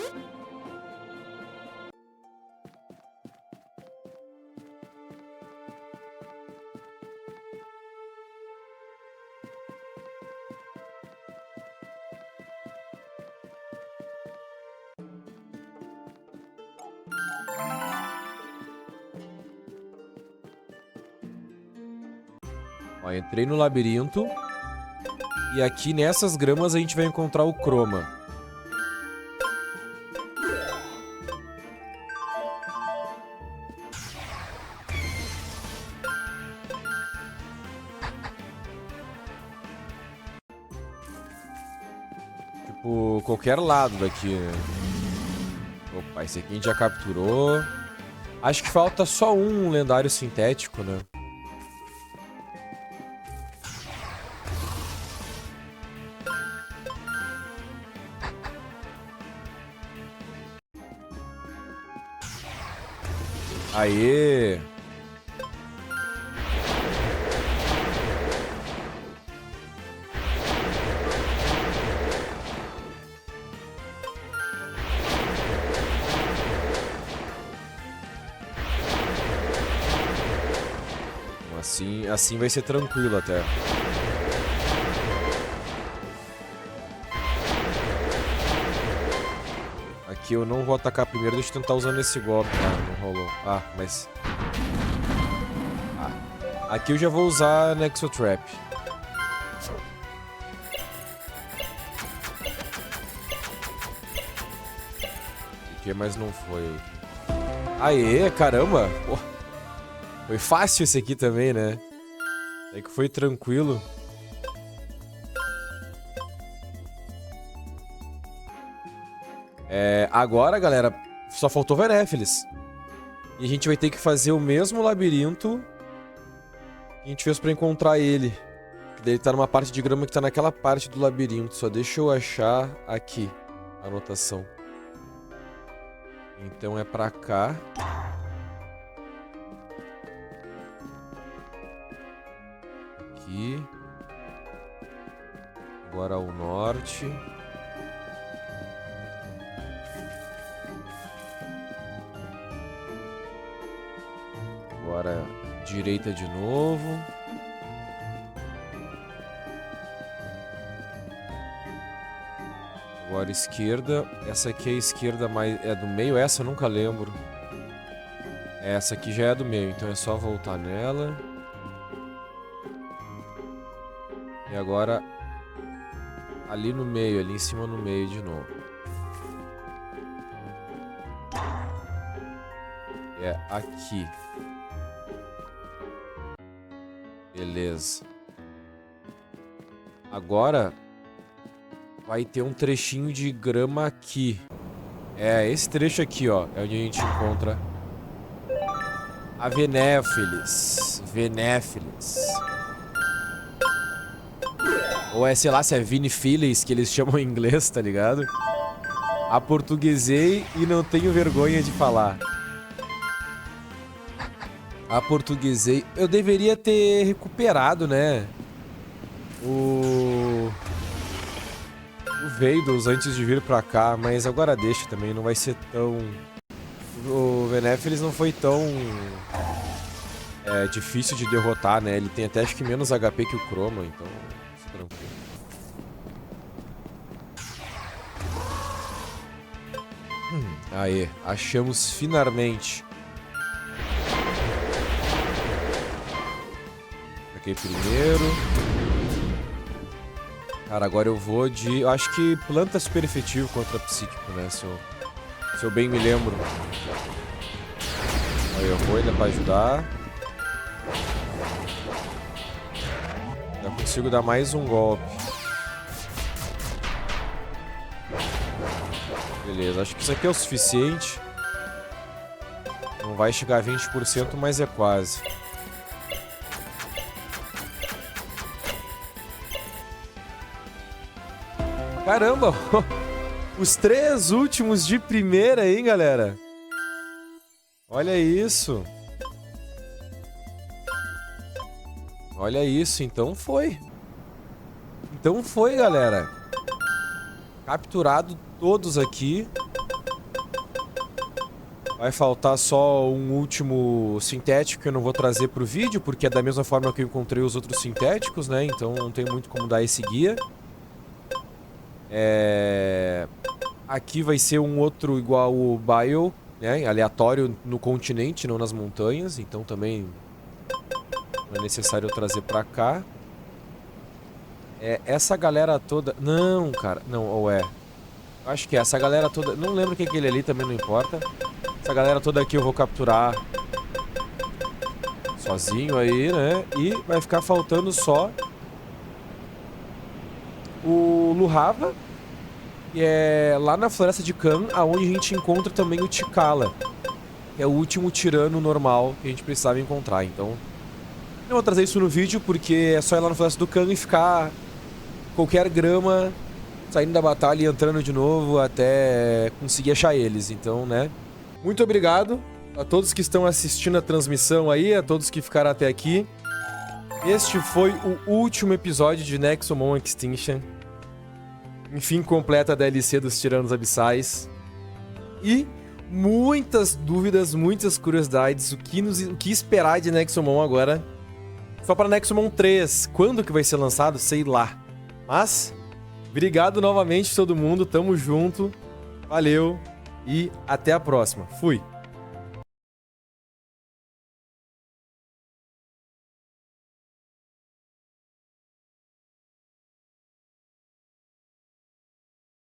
Ó, entrei no labirinto. E aqui nessas gramas a gente vai encontrar o Chroma. Tipo, qualquer lado daqui, né? Opa, esse aqui a gente já capturou. Acho que falta só um lendário sintético, né? Aê! Assim vai ser tranquilo até. Aqui eu não vou atacar primeiro, deixa eu tentar usando esse golpe. Ah, não rolou. Ah, mas... Ah. Aqui eu já vou usar Nexo Trap. Aqui, mas não foi. Aê, caramba! Pô. Foi fácil esse aqui também, né? É que foi tranquilo. Agora, galera, só faltou Venéphilis. E a gente vai ter que fazer o mesmo labirinto que a gente fez pra encontrar ele. Ele tá numa parte de grama que tá naquela parte do labirinto. Só deixa eu achar aqui a anotação. Então é pra cá. Aqui. Agora ao norte. Agora direita de novo. Agora esquerda. Essa aqui é a esquerda mais... É do meio? Essa eu nunca lembro. Essa aqui já é do meio, então é só voltar nela. E agora... Ali no meio, ali em cima no meio de novo. É aqui. Beleza. Agora vai ter um trechinho de grama aqui. É, esse trecho aqui, ó. É onde a gente encontra a Venéfilis. Venéfilis. Ou é, sei lá, se é Vinifilis, que eles chamam em inglês, tá ligado? Aportuguesei e não tenho vergonha de falar. Aportuguesei. Eu deveria ter recuperado, né? O Veidos antes de vir pra cá, mas agora deixa também, não vai ser tão... O Venéfilis não foi tão difícil de derrotar, né? Ele tem até acho que menos HP que o Chroma, então tranquilo. Aê, achamos finalmente. Aqui primeiro. Cara, agora eu vou de... Eu acho que planta super efetivo contra psíquico, né? Se eu bem me lembro. Aí eu vou ainda pra ajudar. Já consigo dar mais um golpe. Beleza, acho que isso aqui é o suficiente. Não vai chegar a 20%, mas é quase. Caramba! Os 3 últimos de primeira, hein, galera? Olha isso. Olha isso, então foi. Então foi, galera. Capturado todos aqui. Vai faltar só um último sintético que eu não vou trazer pro vídeo, porque é da mesma forma que eu encontrei os outros sintéticos, né? Então não tem muito como dar esse guia. Aqui vai ser um outro igual o Bio, né? Aleatório no continente, não nas montanhas. Então também não é necessário eu trazer pra cá. Essa galera toda... Não, cara. Não, ou é... Acho que é essa galera toda... Não lembro quem é aquele ali, também não importa. Essa galera toda aqui eu vou capturar sozinho aí, né? E vai ficar faltando só o Luhava, que é lá na Floresta de Khan, aonde a gente encontra também o Tikala, que é o último tirano normal que a gente precisava encontrar. Então, não vou trazer isso no vídeo, porque é só ir lá na Floresta do Khan e ficar qualquer grama saindo da batalha e entrando de novo até conseguir achar eles. Então, né? Muito obrigado a todos que estão assistindo a transmissão aí, a todos que ficaram até aqui. Este foi o último episódio de Nexomon Extinction. Enfim, completa a DLC dos Tiranos Abissais. E muitas dúvidas, muitas curiosidades. O que esperar de Nexomon agora? Só para Nexomon 3. Quando que vai ser lançado? Sei lá. Mas, obrigado novamente todo mundo. Tamo junto. Valeu. E até a próxima. Fui.